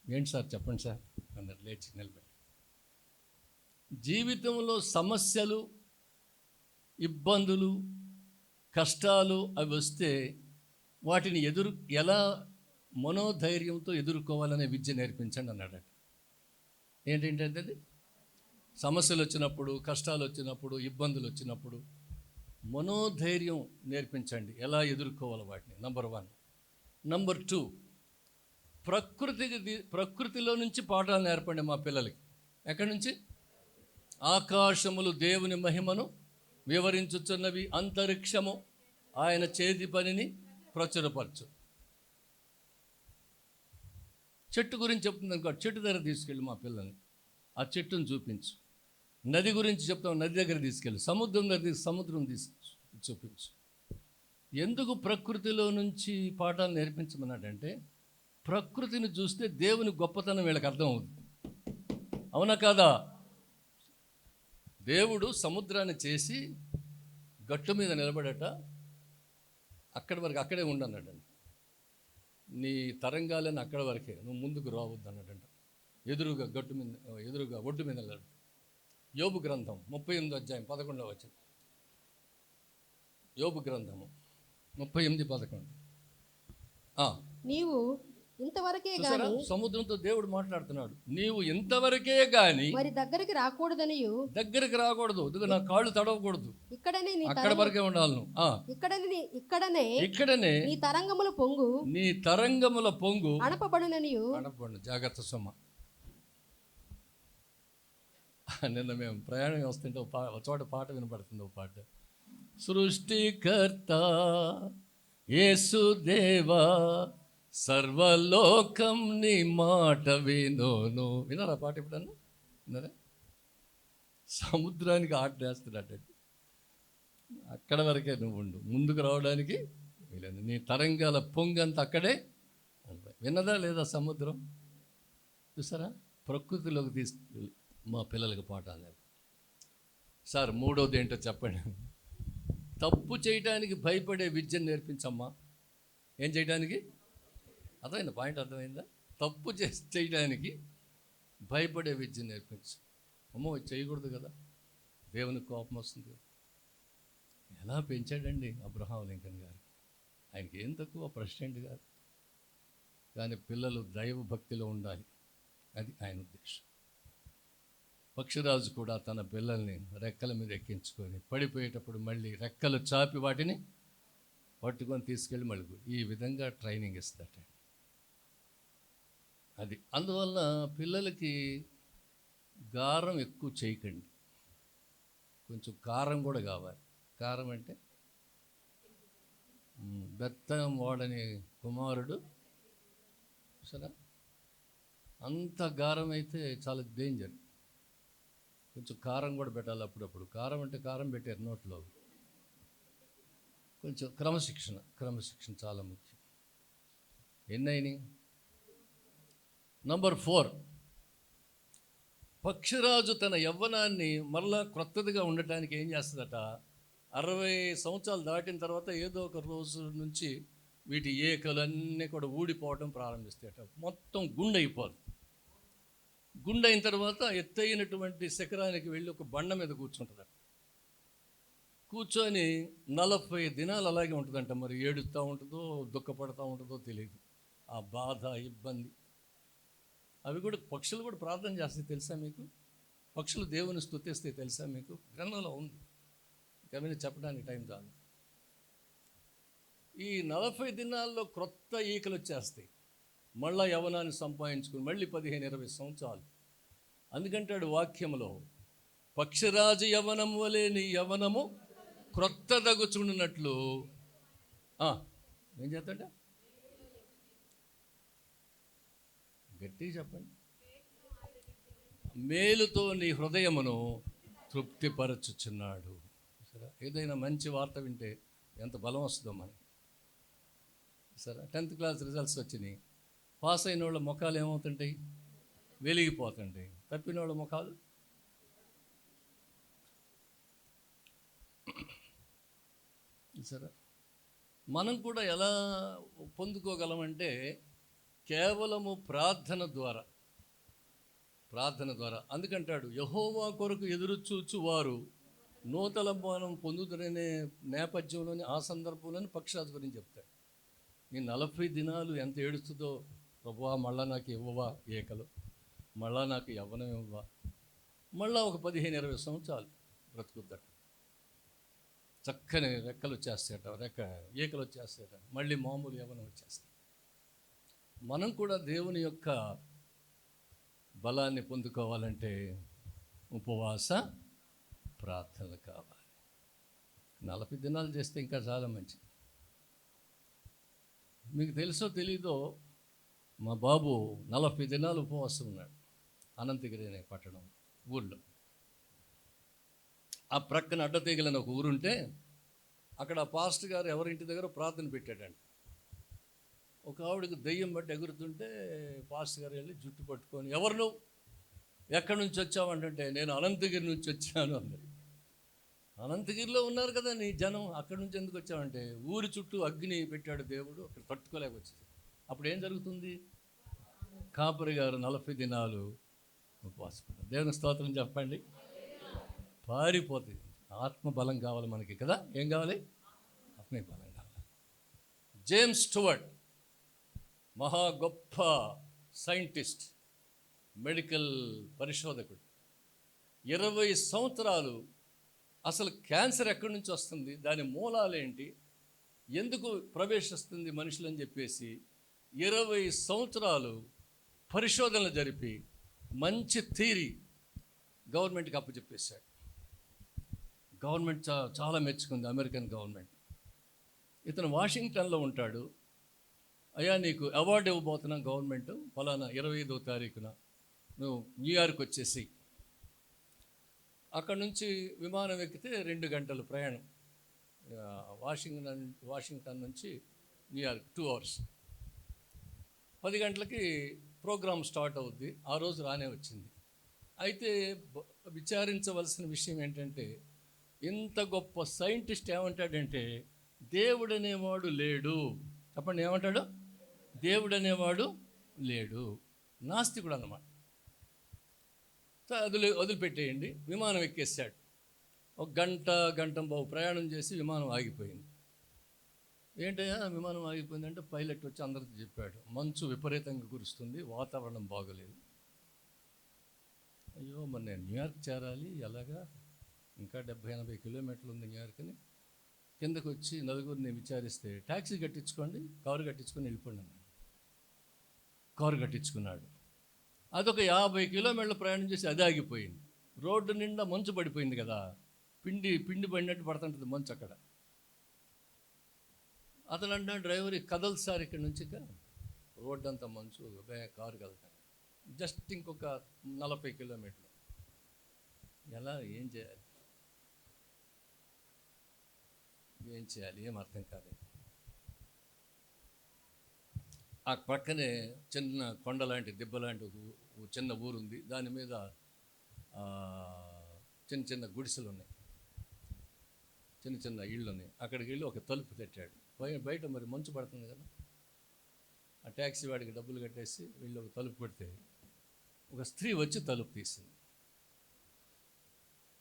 ఏంటి సార్ చెప్పండి సార్ అన్నాడు లేచి నిలబడి. జీవితంలో సమస్యలు, ఇబ్బందులు, కష్టాలు అవి వస్తే వాటిని ఎలా మనోధైర్యంతో ఎదుర్కోవాలనే విద్య నేర్పించండి అన్నాడట. ఏంటంటే అది సమస్యలు వచ్చినప్పుడు, కష్టాలు వచ్చినప్పుడు, ఇబ్బందులు వచ్చినప్పుడు మనోధైర్యం నేర్పించండి, ఎలా ఎదుర్కోవాలి వాటిని. నంబర్ 1. నంబర్ 2, ప్రకృతిలో నుంచి పాఠాలు నేర్పండి మా పిల్లలకి. ఎక్కడి నుంచి? ఆకాశములు దేవుని మహిమను వివరించుచున్నవి, అంతరిక్షము ఆయన చేతి పనిని ప్రచురపరచు. చెట్టు గురించి చెప్తుంది అనుకో, చెట్టు దగ్గర తీసుకెళ్ళి మా పిల్లల్ని, ఆ చెట్టును చూపించు. నది గురించి చెప్తాం, నది దగ్గర తీసుకెళ్ళి. సముద్రం దగ్గర సముద్రం చూపించు. ఎందుకు ప్రకృతిలో నుంచి పాఠాలు నేర్పించమన్నాడంటే, ప్రకృతిని చూస్తే దేవుని గొప్పతనం వీళ్ళకి అర్థం అవుతుంది. అవునా కాదా? దేవుడు సముద్రాన్ని చేసి గట్టు మీద నిలబడట, అక్కడి వరకు అక్కడే ఉండన్నాడంట. నీ తరంగాలని అక్కడి వరకే, నువ్వు ముందుకు రావద్దు అన్నాడంట. ఎదురుగా గట్టు మీద, ఎదురుగా ఒడ్డు మీద నిలబడు. యోబు గ్రంథం 38వ అధ్యాయం 11వ వచనం. యోబు గ్రంథము 38:11. నీవు ఇంతవరకే గాని, సముద్రంతో దేవుడు మాట్లాడుతున్నాడు, నీవు ఇంతవరకే గాని మరి దగ్గరికి రాకూడదనియు, దగ్గరికి రాకూడదు, నా కాళ్ళు తడవకూడదు, ఇక్కడనే అక్కడ వరకే ఉండాలి నువ్వు. ఇక్కడనే నీ తరంగముల పొంగు అణపబడుననియు. జాగ్రత్త సొమ్మ. నిన్న మేము ప్రయాణం వస్తుంటే ఒక చోట పాట వినపడుతుంది. ఒక పాట, సృష్టికర్త యేసుదేవా సర్వలోకం నీ మాట వినోను. విన్నారా పాట ఎప్పుడన్నా? విన్నారా? సముద్రానికి ఆటేస్తున్నాడు. అక్కడ వరకే నువ్వు ఉండు, ముందుకు రావడానికి వీలేదు. నీ తరంగాల పొంగంత అక్కడే. విన్నదా లేదా సముద్రం? చూసారా? ప్రకృతిలోకి తీసుకెళ్ళి మా పిల్లలకి పాఠాలు. సార్ 3వది ఏంటో చెప్పండి. తప్పు చేయడానికి భయపడే విద్యను నేర్పించమ్మా. ఏం చేయడానికి? అర్థమైందా? పాయింట్ అర్థమైందా? తప్పు చేయడానికి భయపడే విద్య నేర్పించు. అమ్మో చేయకూడదు కదా, దేవునికి కోపం వస్తుంది కదా. ఎలా పెంచాడండి అబ్రహాం లింకన్ గారు. ఆయనకి ఏం తక్కువ, ప్రెసిడెంట్ గారు. కానీ పిల్లలు దైవ భక్తిలో ఉండాలి, అది ఆయన ఉద్దేశం. పక్షిరాజు కూడా తన పిల్లల్ని రెక్కల మీద ఎక్కించుకొని పడిపోయేటప్పుడు మళ్ళీ రెక్కలు చాపి వాటిని పట్టుకొని తీసుకెళ్ళి మళ్ళీ ఈ విధంగా ట్రైనింగ్ ఇస్తాట. అది అందువల్ల పిల్లలకి గారం ఎక్కువ చేయకండి, కొంచెం కారం కూడా కావాలి. కారం అంటే బెత్తం వాడని కుమారుడు. సరే, అంత గారం అయితే చాలా డేంజర్. కొంచెం కారం కూడా పెట్టాలి అప్పుడప్పుడు. కారం అంటే కారం పెట్టారు నోట్లో. కొంచెం క్రమశిక్షణ చాలా ముఖ్యం. ఎన్నైనాయి? నంబర్ 4, పక్షిరాజు తన యవ్వనాన్ని మరలా క్రొత్తదిగా ఉండటానికి ఏం చేస్తుందట, 60 సంవత్సరాలు దాటిన తర్వాత ఏదో ఒక రోజు నుంచి వీటి ఏకలన్నీ కూడా ఊడిపోవడం ప్రారంభిస్తాయట. మొత్తం గుండె అయిపోదు. గుండె అయిన తర్వాత ఎత్తైనటువంటి శిఖరానికి వెళ్ళి ఒక బండ మీద కూర్చుంటుందట. కూర్చొని 40 దినాలు అలాగే ఉంటుందంట. మరి ఏడుస్తూ ఉంటుందో దుఃఖపడుతూ ఉంటుందో తెలియదు. ఆ బాధ, ఇబ్బంది. అవి కూడా పక్షులు కూడా ప్రార్థన చేస్తాయి తెలుసా మీకు? పక్షులు దేవుని స్తుతిస్తాయి తెలుసా మీకు? గ్రంథంలో ఉంది, కవిని చెప్పడానికి టైం చాలు. ఈ 40 దినాల్లో క్రొత్త ఈకలు వచ్చేస్తాయి. మళ్ళా యవనాన్ని సంపాదించుకుని మళ్ళీ 15-20 సంవత్సరాలు. అందుకంటాడు వాక్యంలో, పక్షిరాజు యవనం వలె నీ యవనము క్రొత్త దగుచున్నట్లు. ఏం చేస్తాడ? గట్టిగా చెప్పండి. మేలుతో నీ హృదయమును తృప్తిపరచుచున్నాడు. ఏదైనా మంచి వార్త వింటే ఎంత బలం వస్తుందో మనకి. సరే, 10th క్లాస్ రిజల్ట్స్ వచ్చినాయి. పాస్ అయిన వాళ్ళ ముఖాలు ఏమవుతుంటాయి? వెలిగిపోతుంటాయి. తప్పిన వాళ్ళ ముఖాలు సరే. మనం కూడా ఎలా పొందుకోగలమంటే కేవలము ప్రార్థన ద్వారా. అందుకంటాడు, యెహోవా కొరకు ఎదురు చూచువారు నూతన బలం పొందుదరనే నేపథ్యంలోని ఆ సందర్భంలోని పక్షిరాజు గురించి చెప్తాడు. ఈ 40 దినాలు ఎంత ఏడుస్తుందో, ప్రభువా మళ్ళా నాకు ఇవ్వవా ఏకలు, మళ్ళా నాకు యవ్వనం ఇవ్వవా, మళ్ళా ఒక 15-20 సంవత్సరాలు బ్రతుకుద్దట. చక్కని రెక్కలు వచ్చేస్తాయట, ఏకలు వచ్చేస్తాయట, మళ్ళీ మామూలు యవ్వనం వచ్చేస్తాయి. మనం కూడా దేవుని యొక్క బలాన్ని పొందుకోవాలంటే ఉపవాస ప్రార్థనలు కావాలి. 40 దినాలు చేస్తే ఇంకా చాలా మంచిది. మీకు తెలుసో తెలీదో, మా బాబు 40 దినాలు ఉపవాసం ఉన్నాడు అనంతగిరి అనే పట్టణం ఊళ్ళో. ఆ ప్రక్కన అడ్డతీగలని ఒక ఊరుంటే అక్కడ పాస్టర్ గారు ఎవరింటి దగ్గర ప్రార్థన పెట్టాడండి. ఒక ఆవిడకి దెయ్యం బట్టి ఎగురుతుంటే పాస్టర్ గారు వెళ్ళి జుట్టు పట్టుకొని, ఎవరు నువ్వు, ఎక్కడి నుంచి వచ్చావంటే, నేను అనంతగిరి నుంచి వచ్చాను అన్నది. అనంతగిరిలో ఉన్నారు కదా నీ జనం, అక్కడి నుంచి ఎందుకు వచ్చావంటే, ఊరి చుట్టూ అగ్ని పెట్టాడు దేవుడు, అక్కడ తట్టుకోలేకొచ్చింది. అప్పుడు ఏం జరుగుతుంది? కాపరి గారు 40 దినాలు ఉపవాసం. దేవుని స్తోత్రం చెప్పండి. పారిపోతుంది. ఆత్మబలం కావాలి మనకి కదా. ఏం కావాలి? ఆత్మీయ బలం కావాలి. జేమ్స్ స్టూవర్ట్ మహా గొప్ప సైంటిస్ట్, మెడికల్ పరిశోధకుడు. 20 సంవత్సరాలు అసలు క్యాన్సర్ ఎక్కడి నుంచి వస్తుంది, దాని మూలాలేంటి, ఎందుకు ప్రవేశిస్తుంది మనుషులని చెప్పేసి 20 సంవత్సరాలు పరిశోధనలు జరిపి మంచి థియరీ గవర్నమెంట్కి అప్పచెప్పేశాడు. గవర్నమెంట్ చాలా మెచ్చుకుంది, అమెరికన్ గవర్నమెంట్. ఇతను వాషింగ్టన్లో ఉంటాడు. అయ్యా నీకు అవార్డు ఇవ్వబోతున్నాం గవర్నమెంట్, ఫలానా 25వ తారీఖున నువ్వు న్యూయార్క్ వచ్చేసి. అక్కడ నుంచి విమానం ఎక్కితే 2 గంటలు ప్రయాణం. వాషింగ్టన్ నుంచి న్యూయార్క్ 2 hours. 10 గంటలకి ప్రోగ్రామ్ స్టార్ట్ అవుద్ది. ఆ రోజు రానే వచ్చింది. అయితే విచారించవలసిన విషయం ఏంటంటే, ఇంత గొప్ప సైంటిస్ట్ ఏమంటాడంటే, దేవుడు అనేవాడు లేడు. చెప్పండి, ఏమంటాడు? దేవుడు అనేవాడు లేడు. నాస్తికుడు అన్నమాట. వదిలిపెట్టేయండి. విమానం ఎక్కేసాడు. ఒక గంట బావు ప్రయాణం చేసి విమానం ఆగిపోయింది. ఏంటయ్యా విమానం ఆగిపోయిందంటే, పైలట్ వచ్చి అందరితో చెప్పాడు, మంచు విపరీతంగా కురుస్తుంది, వాతావరణం బాగోలేదు. అయ్యో మరి నేను న్యూయార్క్ చేరాలి, ఎలాగా, ఇంకా 70-80 కిలోమీటర్లు ఉంది న్యూయార్క్ అని. కిందకు వచ్చి నలుగురిని విచారిస్తే, ట్యాక్సీ కట్టించుకోండి, కారు కట్టించుకొని వెళ్ళిపోండి అన్నాడు. కారు కట్టించుకున్నాడు. అదొక 50 కిలోమీటర్ల ప్రయాణం చేసి అది ఆగిపోయింది. రోడ్డు నిండా మంచు పడిపోయింది కదా, పిండి పడినట్టు పడుతుంటుంది మంచు అక్కడ. అతను అంటున్నాడు, డ్రైవర్ కదలు సార్ ఇక్కడ నుంచి, రోడ్డు అంతా మంచు, కారు కలుగుతాను, జస్ట్ ఇంకొక 40 కిలోమీటర్లు. ఎలా, ఏం చేయాలి? ఏం అర్థం కాలేదు. ఆ పక్కనే చిన్న కొండ లాంటి దిబ్బ లాంటి ఒక చిన్న ఊరుంది. దాని మీద చిన్న గుడిసెలు ఉన్నాయి, చిన్న ఇళ్ళు ఉన్నాయి. అక్కడికి వెళ్ళి ఒక తలుపు తెచ్చాడు. బయట మరి మంచు పడుతుంది కదా, ఆ ట్యాక్సీ వాడికి డబ్బులు కట్టేసి వీళ్ళు ఒక తలుపు పెడితే ఒక స్త్రీ వచ్చి తలుపు తీసింది.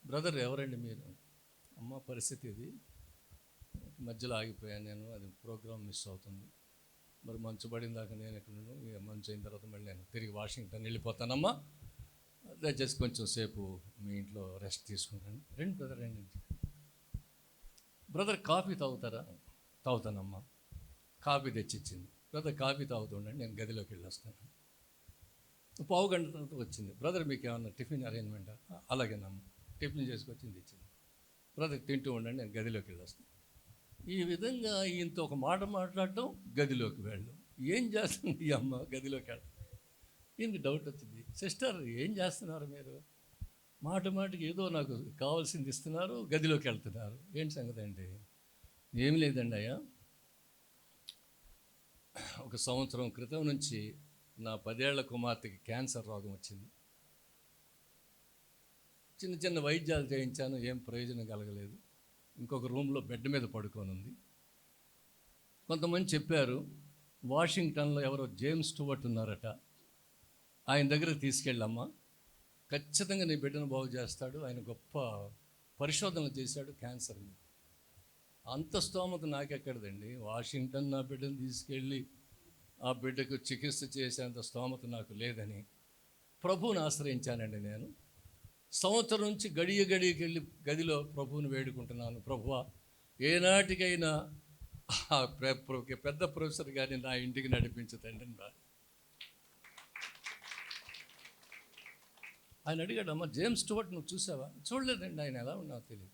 బ్రదర్ ఎవరండి మీరు? అమ్మ పరిస్థితి ఇది, మధ్యలో ఆగిపోయాను నేను, అది ప్రోగ్రామ్ మిస్ అవుతుంది, మరి మంచు పడిన దాకా నేను ఎక్కడున్నాను, ఇక మంచు అయిన తర్వాత మళ్ళీ నేను తిరిగి వాషింగ్టన్ వెళ్ళిపోతానమ్మా, దయచేసి కొంచెం సేపు మీ ఇంట్లో రెస్ట్ తీసుకుంటాను. రండి బ్రదర్, రండి. బ్రదర్ కాఫీ తాగుతారా? తాగుతానమ్మా. కాఫీ తెచ్చిచ్చింది. బ్రదర్ కాఫీ తాగుతుండండి, నేను గదిలోకి వెళ్ళి వస్తాను. 15 గంటల తర్వాత వచ్చింది. బ్రదర్ మీకు ఏమన్నా టిఫిన్ అరేంజ్మెంటా? అలాగేనమ్మా. టిఫిన్ చేసుకొచ్చింది, ఇచ్చింది. బ్రదర్ తింటూ ఉండండి, నేను గదిలోకి వెళ్ళి వస్తాను. ఈ విధంగా ఈయనతో ఒక మాట మాట్లాడటం, గదిలోకి వెళ్ళడం. ఏం చేస్తుంది ఈ అమ్మ గదిలోకి వెళ్ళడం? ఈయనకి డౌట్ వచ్చింది, సిస్టర్ ఏం చేస్తున్నారు మీరు? మాటికి ఏదో నాకు కావాల్సింది ఇస్తున్నారు, గదిలోకి వెళ్తున్నారు, ఏంటి సంగతి అంటే, ఏమి లేదండి అయ్యా, ఒక సంవత్సరం క్రితం నుంచి నా 10 ఏళ్ల కుమార్తెకి క్యాన్సర్ రోగం వచ్చింది. చిన్న చిన్న వైద్యాలు చేయించాను, ఏం ప్రయోజనం కలగలేదు. ఇంకొక రూమ్లో బెడ్ మీద పడుకొని ఉంది. కొంతమంది చెప్పారు, వాషింగ్టన్లో ఎవరో జేమ్స్ స్టూవర్ట్ ఉన్నారట, ఆయన దగ్గరకు తీసుకెళ్ళమ్మా, ఖచ్చితంగా నీ బిడ్డను బాగు చేస్తాడు, ఆయన గొప్ప పరిశోధనలు చేశాడు క్యాన్సర్ మీద. అంత స్తోమత నాకెక్కడదండి. వాషింగ్టన్ నా బిడ్డను తీసుకెళ్ళి ఆ బిడ్డకు చికిత్స చేసేంత స్తోమత నాకు లేదని ప్రభువుని ఆశ్రయించానండి. నేను సంవత్సరం నుంచి గడియకి వెళ్ళి గదిలో ప్రభువుని వేడుకుంటున్నాను, ప్రభువా ఏనాటికైనా ఆ పెద్ద ప్రొఫెసర్ గారిని నా ఇంటికి నడిపించదండి. ఆయన అడిగాడు, అమ్మ జేమ్స్ స్టూవర్ట్ నువ్వు చూసావా? చూడలేదండి, ఆయన ఎలా ఉన్నావు తెలియదు.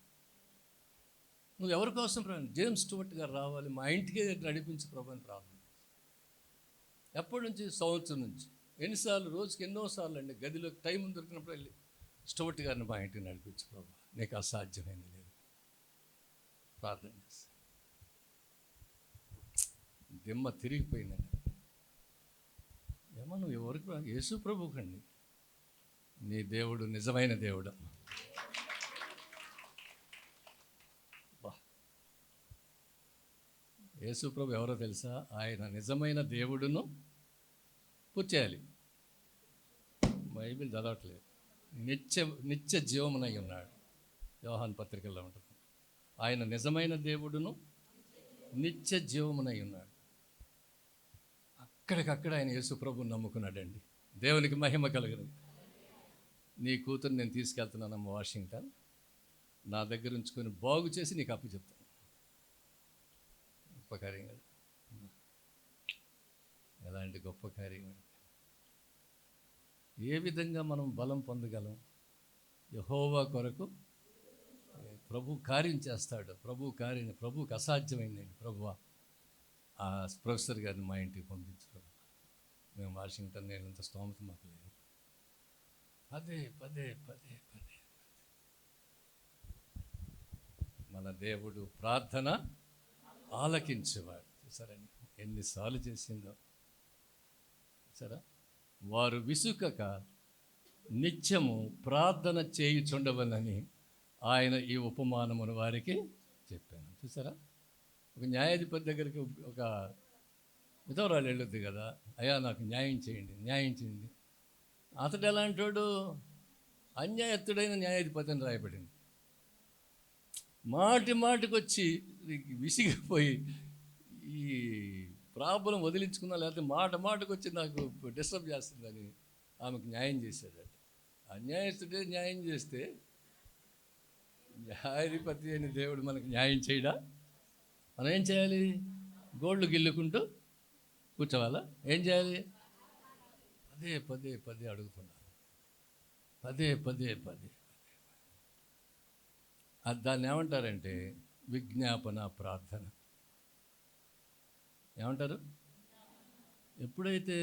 నువ్వు ఎవరి కోసం జేమ్స్ స్టూవర్ట్ గారు రావాలి, మా ఇంటికి నడిపించి ప్రభు అని ప్రార్థన. ఎప్పటి నుంచి? సంవత్సరం నుంచి. ఎన్నిసార్లు? రోజుకి ఎన్నోసార్లు అండి. గదిలో టైం దొరికినప్పుడు వెళ్ళి స్టూవర్ట్ గారిని మా ఇంటికి నడిపించి ప్రభు, నీకు అసాధ్యమైంది లేదు, ప్రార్థన చేస్తాను. దిమ్మ తిరిగిపోయిందండి. ఏమో నువ్వు ఎవరికి? యేసు ప్రభుకండి. నీ దేవుడు నిజమైన దేవుడు. యేసు ప్రభు ఎవరో తెలుసా? ఆయన నిజమైన దేవుడును పుచ్చేయాలి. బైబిల్ చదవట్లేదు. నిత్య జీవమునై ఉన్నాడు. యోహాను పత్రికల్లో ఉంటుంది. ఆయన నిజమైన దేవుడును నిత్య జీవమునై ఉన్నాడు. అక్కడికక్కడ ఆయన యేసు ప్రభుని నమ్ముకున్నాడండి. దేవునికి మహిమ కలుగును. నీ కూతురు నేను తీసుకెళ్తున్నానమ్మ వాషింగ్టన్, నా దగ్గర ఉంచుకొని బాగు చేసి నీకు అప్పు చెప్తాను. గొప్ప కార్యం కదా, ఎలాంటి గొప్ప కార్యం. ఏ విధంగా మనం బలం పొందగలం? యెహోవా కొరకు ప్రభు కార్యం చేస్తాడు. ప్రభువుకి అసాధ్యమైందండి. ప్రభువా ఆ ప్రొఫెసర్ గారిని మా ఇంటికి పంపించు ప్రభు, మేము వాషింగ్టన్ వెళ్ళేంత స్తోమత మాకు లేదు. పదే మన దేవుడు ప్రార్థన ఆలకించేవాడు. చూసారండి ఎన్నిసార్లు చేసిందో. సరే, వారు విసుకక నిత్యము ప్రార్థన చేయుచుండవలని ఆయన ఈ ఉపమానమును వారికి చెప్పాను. చూసారా, ఒక న్యాయాధిపతి దగ్గరికి ఒక విధవరాలు వెళ్ళొద్దు కదా, అయ్యా నాకు న్యాయం చేయండి. అతడు ఎలాంటోడు? అన్యాయత్తుడైన న్యాయాధిపతి అని రాయబడింది. మాటికి వచ్చి విసిగిపోయి ఈ ప్రాబ్లం వదిలించుకున్నా, లేకపోతే మాటకు వచ్చి నాకు డిస్టర్బ్ చేస్తుందని ఆమెకు న్యాయం చేశాడు. అన్యాయస్తుడే న్యాయం చేస్తే న్యాయాధిపతి అని దేవుడు మనకు న్యాయం చేయడా? మనం ఏం చేయాలి? గోళ్ళు గిల్లుకుంటూ కూర్చోవాలా? ఏం చేయాలి? పదే అడుగుతున్నారు. పదే దాన్ని ఏమంటారంటే విజ్ఞాపన ప్రార్థన. ఏమంటారు? ఎప్పుడైతే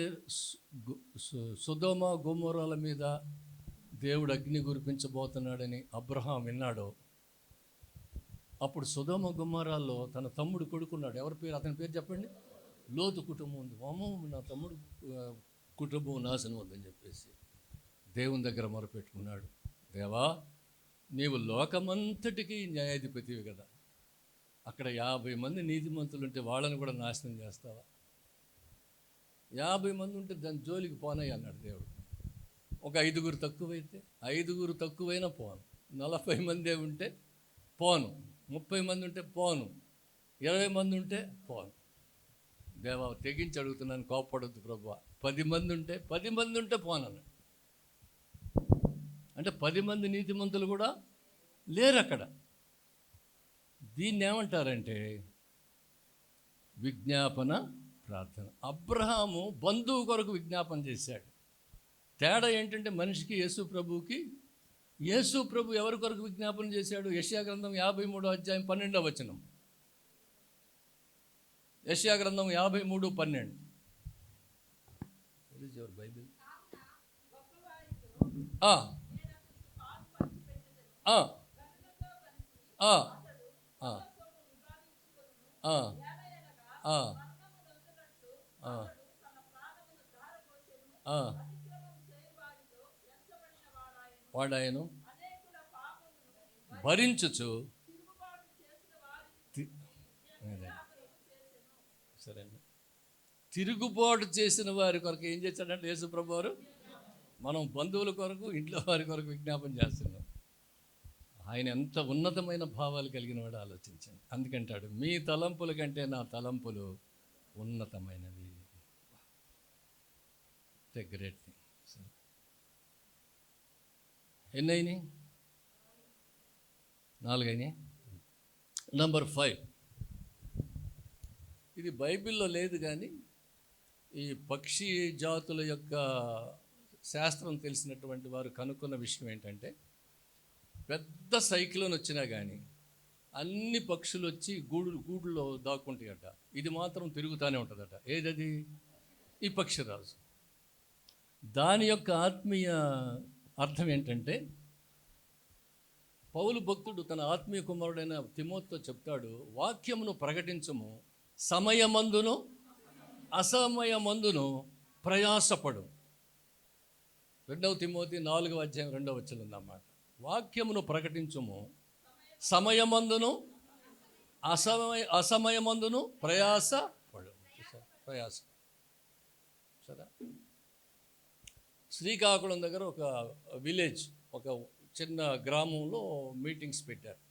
సొదొమ గొమొర్రాల మీద దేవుడు అగ్ని కురిపించబోతున్నాడని అబ్రహాం విన్నాడో, అప్పుడు సొదొమ గొమొర్రాల్లో తన తమ్ముడు కొడుకున్నాడు. ఎవరి పేరు? అతని పేరు చెప్పండి. లోతు కుటుంబం ఉంది. అమ్మో, నా తమ్ముడు కుటుంబం నాశనం వద్దని చెప్పేసి దేవుని దగ్గర మొరపెట్టుకున్నాడు. దేవా, నీవు లోకమంతటికి న్యాయాధిపతివి కదా, అక్కడ 50 మంది నీతిమంతులు ఉంటే వాళ్ళని కూడా నాశనం చేస్తావా? 50 మంది ఉంటే దాని జోలికి పోనయ్య అన్నాడు దేవుడు. ఒక 5 తక్కువైనా పోను, 40 మందే ఉంటే పోను, 30 మంది ఉంటే పోను, 20 మంది ఉంటే పోను. దేవా, తెగించి అడుగుతున్నాను, కోప్పడొద్దు ప్రభువా. 10 మంది ఉంటే పోనన్నాడు. అంటే 10 మంది నీతిమంతులు కూడా లేరు అక్కడ. దీన్ని ఏమంటారంటే విజ్ఞాపన ప్రార్థన. అబ్రహాము బంధువు కొరకు విజ్ఞాపన చేశాడు. తేడా ఏంటంటే మనిషికి యేసు ప్రభువుకి. యేసు ప్రభు ఎవరి కొరకు విజ్ఞాపన చేశాడు? యెషయా గ్రంథం 53వ అధ్యాయం 12వ వచనం. యెషయా గ్రంథం 53:12. What is your Bible? ఆ, ఆ, ఆ, ఆ. వాడాయను భరించుచు తి- అదే. సరేండి. తిరుగుబాటు చేసిన వారి కొరకు ఏం చేశాడంటే యేసుప్రభు వారు, మనం బంధువుల కొరకు ఇంట్లో వారి కొరకు విజ్ఞాపన చేస్తున్నాం. ఆయన ఎంత ఉన్నతమైన భావాలు కలిగిన వాడు ఆలోచించండి. అందుకంటాడు, మీ తలంపుల కంటే నా తలంపులు ఉన్నతమైనవి. Great thing. ఎన్నైనాయి? 4 అయినాయి. నంబర్ 5, ఇది బైబిల్లో లేదు కానీ ఈ పక్షి జాతుల యొక్క శాస్త్రం తెలిసినటువంటి వారు కనుక్కున్న విషయం ఏంటంటే, పెద్ద సైక్లోన్ వచ్చినా కానీ అన్ని పక్షులు వచ్చి గూడులో దాక్కుంటాయట, ఇది మాత్రం తిరుగుతూనే ఉంటుందట. ఏదది? ఈ పక్షిరాజు. దాని యొక్క ఆత్మీయ అర్థం ఏంటంటే, పౌలు భక్తుడు తన ఆత్మీయ కుమారుడైన తిమోతితో చెప్తాడు, వాక్యమును ప్రకటించము, సమయమందును అసమయమందును ప్రయాసపడు. 2 తిమోతి 4:2 ఉందన్నమాట. వాక్యమును ప్రకటించము, సమయమందును అసమయమందును ప్రయాసపడు. ప్రయాస. సరే, శ్రీకాకుళం దగ్గర ఒక విలేజ్, ఒక చిన్న గ్రామంలో మీటింగ్స్ పెట్టారు.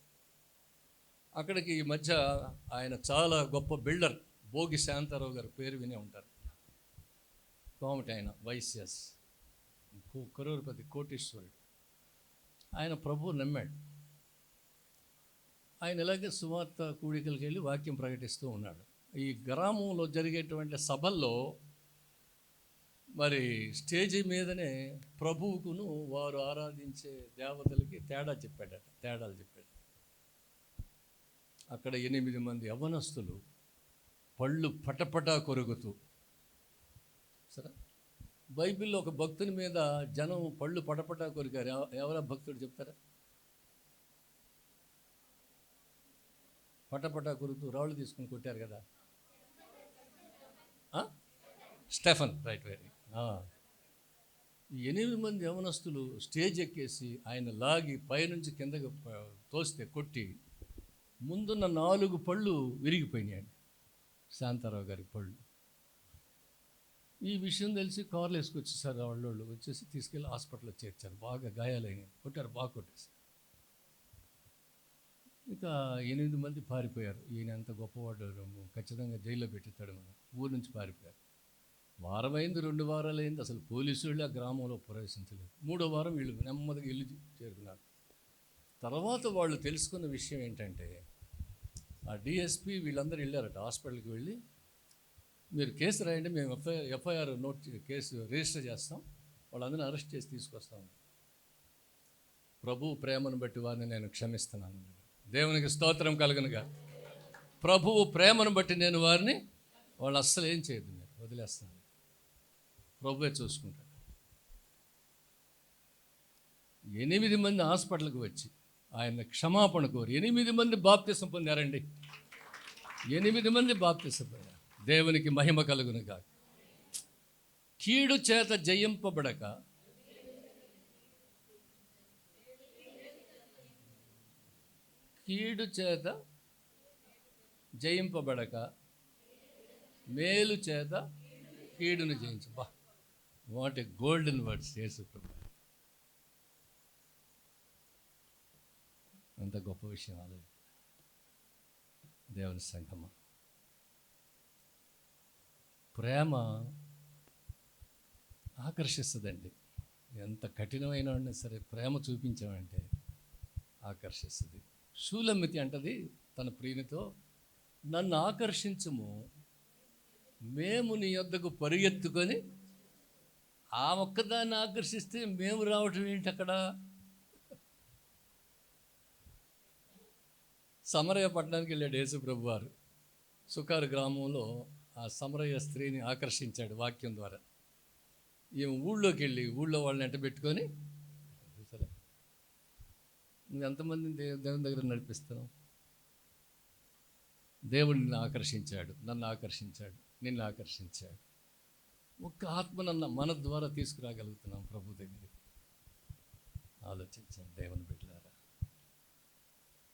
అక్కడికి ఈ మధ్య ఆయన చాలా గొప్ప బిల్డర్ భోగి శాంతారావు గారి పేరు వినే ఉంటారు. కోమటి ఆయన, వైశ్యస్, కరోర్పతి, కోటీశ్వరుడు. ఆయన ప్రభువు నమ్మాడు. ఆయన ఇలాగే సువార్త కూడికలకు వెళ్ళి వాక్యం ప్రకటిస్తూ ఉన్నాడు. ఈ గ్రామంలో జరిగేటువంటి సభల్లో మరి స్టేజీ మీదనే ప్రభువుకును వారు ఆరాధించే దేవతలకి తేడాలు చెప్పాడు. అక్కడ 8 మంది యవ్వనస్తులు పళ్ళు పటపటా కొరుకుతూ. సరే, బైబిల్లో ఒక భక్తుని మీద జనం పళ్ళు పటపటా కొరికారు. ఎవరా భక్తుడు చెప్తారా? పటపటా కొరుకుతూ రాళ్ళు తీసుకుని కొట్టారు కదా. Stefan, right, very. 8 మంది యవనస్తులు స్టేజ్ ఎక్కేసి ఆయన లాగి పైనుంచి కిందకి తోస్తే కొట్టి ముందున్న 4 పళ్ళు విరిగిపోయినాయండి, శాంతారావు గారి పళ్ళు. ఈ విషయం తెలిసి కార్లు వేసుకొచ్చేసారు వాళ్ళు వచ్చేసి తీసుకెళ్ళి హాస్పిటల్లో చేర్చారు. బాగా గాయాలైనాయి, కొట్టారు, బాగా కొట్టేసి. ఇక 8 మంది పారిపోయారు. ఈయన ఎంత గొప్పవాడు, ఖచ్చితంగా జైల్లో పెట్టిస్తాడు మనం, ఊరు నుంచి పారిపోయారు. వారమైంది, 2 వారాలైంది, అసలు పోలీసు వాళ్ళు ఆ గ్రామంలో ప్రవేశించలేదు. 3వ వారం వీళ్ళు నెమ్మదిగా ఇల్లు చేరుకున్నారు. తర్వాత వాళ్ళు తెలుసుకున్న విషయం ఏంటంటే, ఆ డిఎస్పి వీళ్ళందరూ వెళ్ళారట హాస్పిటల్కి. వెళ్ళి, మీరు కేసు రాయండి, మేము ఎఫ్ఐఆర్ కేసు రిజిస్టర్ చేస్తాం, వాళ్ళందరినీ అరెస్ట్ చేసి తీసుకొస్తాం. ప్రభు ప్రేమను బట్టి వారిని నేను క్షమిస్తున్నాను. దేవునికి స్తోత్రం కలుగునుగా. ప్రభువు ప్రేమను బట్టి నేను వారిని, వాళ్ళు అస్సలు ఏం చేయదు, మీరు వదిలేస్తాను, ప్రభువే చూసుకుంటాడు. 8 మంది హాస్పిటల్కి వచ్చి ఆయన క్షమాపణ కోరి 8 మంది బాప్తిసం పొందారండి. 8 మంది బాప్తిసం పొందారు. దేవునికి మహిమ కలుగునుగా. కీడు చేత జయింపబడక మేలు చేత కీడును జయించు. వాట్ ఏ గోల్డెన్ వర్డ్స్ యేసు ప్రభు. అంత గొప్ప విషయం ఆలోచన. దేవుని సంఘమా, ప్రేమ ఆకర్షిస్తుందండి. ఎంత కఠినమైన వాడినా సరే ప్రేమ చూపించామంటే ఆకర్షిస్తుంది. షూలమ్మితి అంటది తన ప్రియునితో, నన్ను ఆకర్షించుము, మేము నీ యొద్దకు పరిగెత్తుకొని. ఆ ఒక్కదాన్ని ఆకర్షిస్తే మేము రావటం ఏంటి అక్కడ? సమరయ పట్టణానికి వెళ్ళాడు యేసుప్రభు వారు. సుకారు గ్రామంలో ఆ సమరయ స్త్రీని ఆకర్షించాడు వాక్యం ద్వారా. ఈమె ఊళ్ళోకి వెళ్ళి ఊళ్ళో వాళ్ళని ఎంట పెట్టుకొని, సరే నువ్వు ఎంతమందిని దేవుని దగ్గర నడిపిస్తావు? దేవుడు నిన్ను ఆకర్షించాడు, నన్ను ఆకర్షించాడు, నిన్ను ఆకర్షించాడు. ఒక్క ఆత్మనన్న మన ద్వారా తీసుకురాగలుగుతున్నాం ప్రభు దగ్గరికి. ఆలోచించండి దేవుని బిడ్డలారా.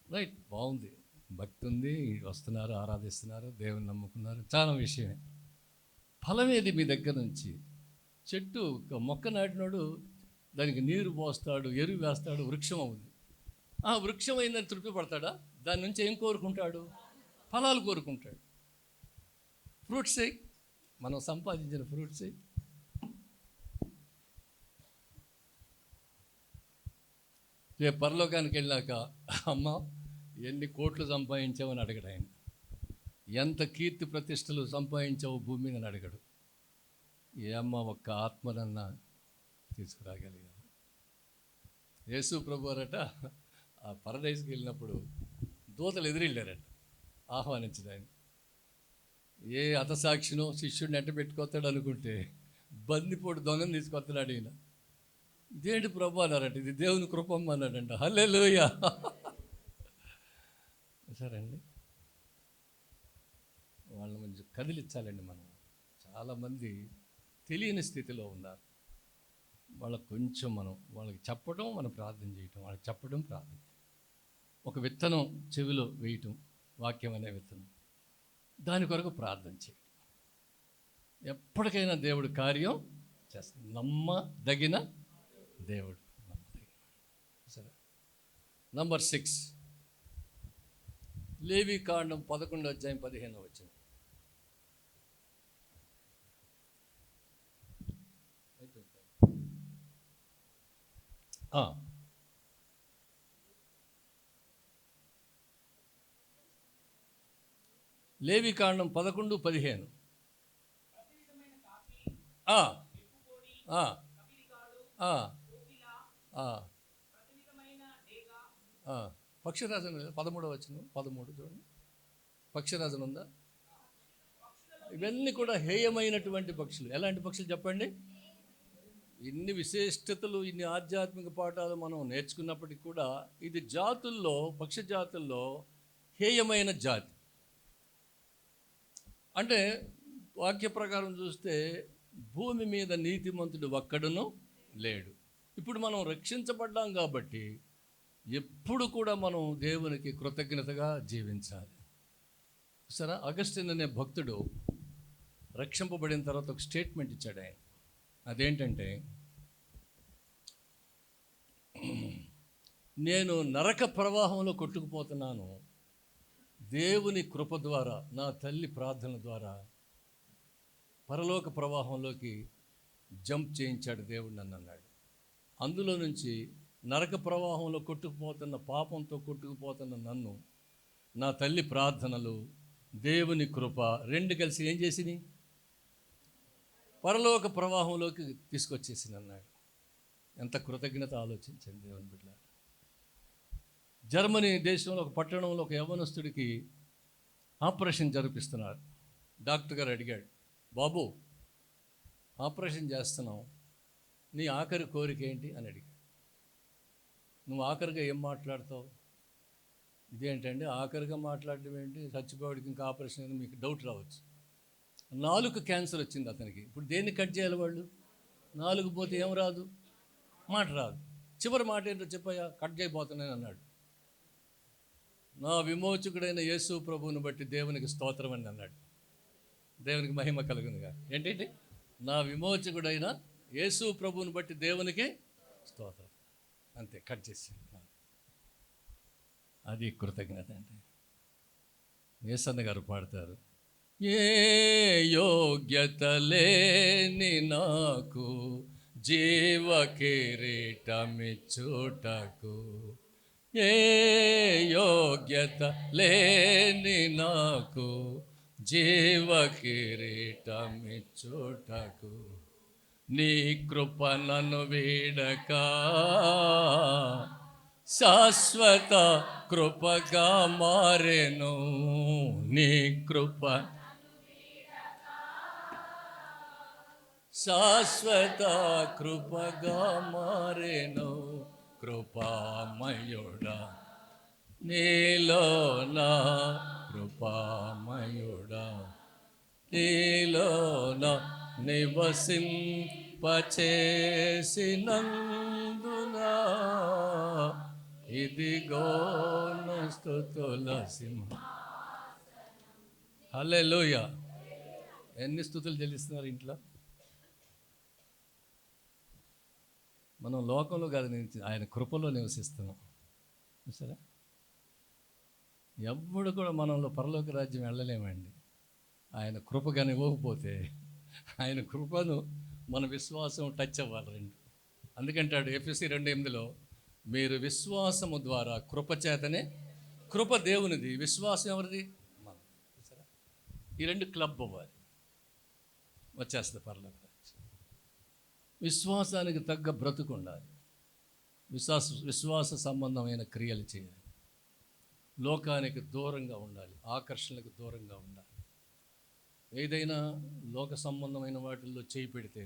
రైట్, బాగుంది, భక్తి ఉంది, వస్తున్నారు, ఆరాధిస్తున్నారు, దేవుని నమ్ముకున్నారు, చాలా విషయమే. ఫలం ఏది మీ దగ్గర నుంచి? చెట్టు మొక్క నాటినోడు దానికి నీరు పోస్తాడు, ఎరువు వేస్తాడు, వృక్షం అవుతుంది. ఆ వృక్షం అయిందని తృప్తి పడతాడా? దాని నుంచి ఏం కోరుకుంటాడు? ఫలాలు కోరుకుంటాడు. ఫ్రూట్స్ అయ్యి, మనం సంపాదించిన ఫ్రూట్స్ అయ్యి. రేపు పరలోకానికి వెళ్ళాక అమ్మ ఎన్ని కోట్లు సంపాదించావని అడగడు ఆయన. ఎంత కీర్తి ప్రతిష్టలు సంపాదించావు భూమి మీద అని అడగడు. ఏ అమ్మ ఒక్క ఆత్మనన్నా తీసుకురాగలిగారు. యేసు ప్రభు అరట ఆ పరదైస్కి వెళ్ళినప్పుడు దూతలు ఎదురెళ్ళారట ఆహ్వానించడానికి. ఏ హతసాక్షినో శిష్యుడిని ఎంట పెట్టుకొస్తాడు అనుకుంటే బందిపోటు దొంగను తీసుకొస్తున్నాడు ఈయన. ఇదేంటి ప్రభు అన్నారట, ఇది దేవుని కృపమ్మ అన్నాడంట. హల్లెలూయా. సరే అండి, వాళ్ళ మంచి కదిలించాలండి మనం. చాలామంది తెలియని స్థితిలో ఉన్నారు. వాళ్ళకు కొంచెం మనం వాళ్ళకి చెప్పడం, మనం ప్రార్థన చేయటం, వాళ్ళకి చెప్పడం, ప్రార్థన. ఒక విత్తనం చెవిలో వేయటం, వాక్యం అనే విత్తనం, దాని కొరకు ప్రార్థన చేయడం. ఎప్పటికైనా దేవుడు కార్యం చేస్తాడు. నమ్మదగిన దేవుడు, నమ్మదగిన. సరే, నంబర్ 6, లేవీకాండం 11:15. లేవీకాండం 11:15. పక్షిరాజన 13వ వచనం 13 చూడండి. పక్షిరాజన ఉందా? ఇవన్నీ కూడా హేయమైనటువంటి పక్షులు. ఎలాంటి పక్షులు చెప్పండి? ఇన్ని విశిష్టతలు, ఇన్ని ఆధ్యాత్మిక పాఠాలు మనం నేర్చుకున్నప్పటికీ కూడా ఇది జాతుల్లో, పక్షి జాతుల్లో హేయమైన జాతి. అంటే వాక్య ప్రకారం చూస్తే భూమి మీద నీతిమంతుడు ఒక్కడును లేడు. ఇప్పుడు మనం రక్షించబడ్డాం కాబట్టి ఎప్పుడు కూడా మనం దేవునికి కృతజ్ఞతగా జీవించాలి. సరే, అగస్టిన్ అనే భక్తుడు రక్షింపబడిన తర్వాత ఒక స్టేట్మెంట్ ఇచ్చాడు ఆయన. అదేంటంటే, నేను నరక ప్రవాహంలో కొట్టుకుపోతున్నాను, దేవుని కృప ద్వారా, నా తల్లి ప్రార్థన ద్వారా పరలోక ప్రవాహంలోకి జంప్ చేయించాడు దేవుడు నన్ను అన్నాడు. అందులో నుంచి నరక ప్రవాహంలో కొట్టుకుపోతున్న, పాపంతో కొట్టుకుపోతున్న నన్ను నా తల్లి ప్రార్థనలు, దేవుని కృప రెండు కలిసి ఏం చేసినాయి? పరలోక ప్రవాహంలోకి తీసుకొచ్చేసింది అన్నాడు. ఎంత కృతజ్ఞత ఆలోచించండి దేవుని బిడ్డ. జర్మనీ దేశంలో ఒక పట్టణంలో ఒక యవ్వనస్తుడికి ఆపరేషన్ జరిపిస్తున్నారు. డాక్టర్ గారు అడిగాడు, బాబు ఆపరేషన్ చేస్తున్నావు, నీ ఆఖరి కోరిక ఏంటి అని అడిగాడు. నువ్వు ఆఖరిగా ఏం మాట్లాడతావు? ఇదేంటండి ఆఖరిగా మాట్లాడడం ఏంటి, చచ్చిపోయాడికి ఇంకా ఆపరేషన్ అని మీకు డౌట్ రావచ్చు. నాలుక క్యాన్సర్ వచ్చింది అతనికి. ఇప్పుడు దేన్ని కట్ చేయాలి వాళ్ళు? నాలుగు పోతే ఏం రాదు? మాట రాదు. చివరి మాట ఏంటో చెప్పయ్యా, కట్ చేయబోతున్నాను అన్నాడు. నా విమోచకుడైన యేసు ప్రభువుని బట్టి దేవునికి స్తోత్రం అని అన్నాడు. దేవునికి మహిమ కలుగునుగా. ఏంటంటే, నా విమోచకుడైన యేసు ప్రభువుని బట్టి దేవునికి స్తోత్రం. అంతే, కట్ చేసి. అది కృతజ్ఞత అంటే. యేసన్న గారు పాడతారు, ఏ యోగ్యత లేని నాకు జీవ కిరీటమిచ్చుటకు, ఏ యోగ్యత లేని నాకు జీవ కిరీటమిచ్చుటకు, నీ కృప నన్ను వీడక శాశ్వత కృపగా మారెను. నీ కృప శాశ్వత కృపగా మారెను. కృపామయుడా నీలో నా కృపామయుడా నీలోన నివసింపచేసినందునా ఇదిగో నా స్తుతుల సింహ. హల్లెలూయా. ఎన్ని స్తుతులు చెల్లిస్తున్నారు ఇంట్లో? మనం లోకంలో కాదు, ఆయన కృపలో నివసిస్తున్నాం. చూసారా, ఎవ్వడు కూడా మనలో పరలోక రాజ్యం వెళ్ళలేమండి ఆయన కృప కానీ ఇవ్వకపోతే. ఆయన కృపను మన విశ్వాసం టచ్ అవ్వాలి రెండు. అందుకంటాడు ఎఫెసీ 2:8 మీరు విశ్వాసము ద్వారా కృప చేతనే, కృప దేవునిది, విశ్వాసం ఎవరిది? మనం. చూసారా, ఈ రెండు క్లబ్ అవ్వాలి, వచ్చేస్తుంది పరలోక రాజ్యం. విశ్వాసానికి తగ్గ బ్రతుకు ఉండాలి, విశ్వాస సంబంధమైన క్రియలు చేయాలి, లోకానికి దూరంగా ఉండాలి, ఆకర్షణలకు దూరంగా ఉండాలి. ఏదైనా లోక సంబంధమైన వాటిల్లో చేయి పెడితే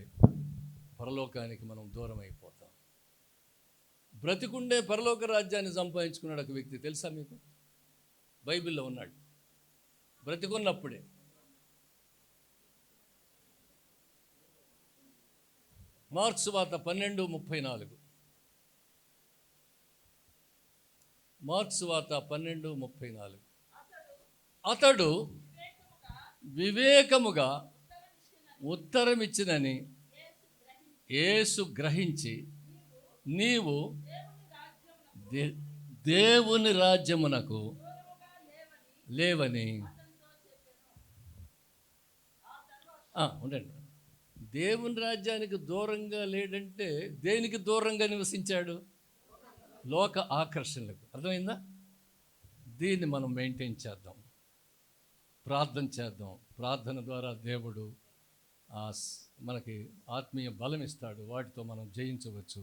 పరలోకానికి మనం దూరం అయిపోతాం. బ్రతికుండే పరలోక రాజ్యాన్ని సంపాదించుకున్నాడు ఒక వ్యక్తి, తెలుసా మీకు? బైబిల్లో ఉన్నాడు. బ్రతికున్నప్పుడే మార్క్స్ వార్త 12:34. మార్క్స్ వార్త 12:34. అతడు వివేకముగా ఉత్తరమిచ్చినని యేసు గ్రహించి నీవు దేవుని రాజ్యమునకు లేవని. ఉండండి, దేవుని రాజ్యానికి దూరంగా లేడంటే దేనికి దూరంగా నివసించాడు? లోక ఆకర్షణలకు. అర్థమైందా? దీన్ని మనం మెయింటైన్ చేద్దాం, ప్రార్థన చేద్దాం. ప్రార్థన ద్వారా దేవుడు మనకి ఆత్మీయ బలం ఇస్తాడు, వాటితో మనం జయించవచ్చు.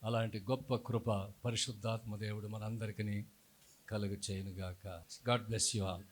అలాంటి గొప్ప కృప పరిశుద్ధాత్మ దేవుడు మనందరికీ కలుగు చేయనుగాక. God bless you all.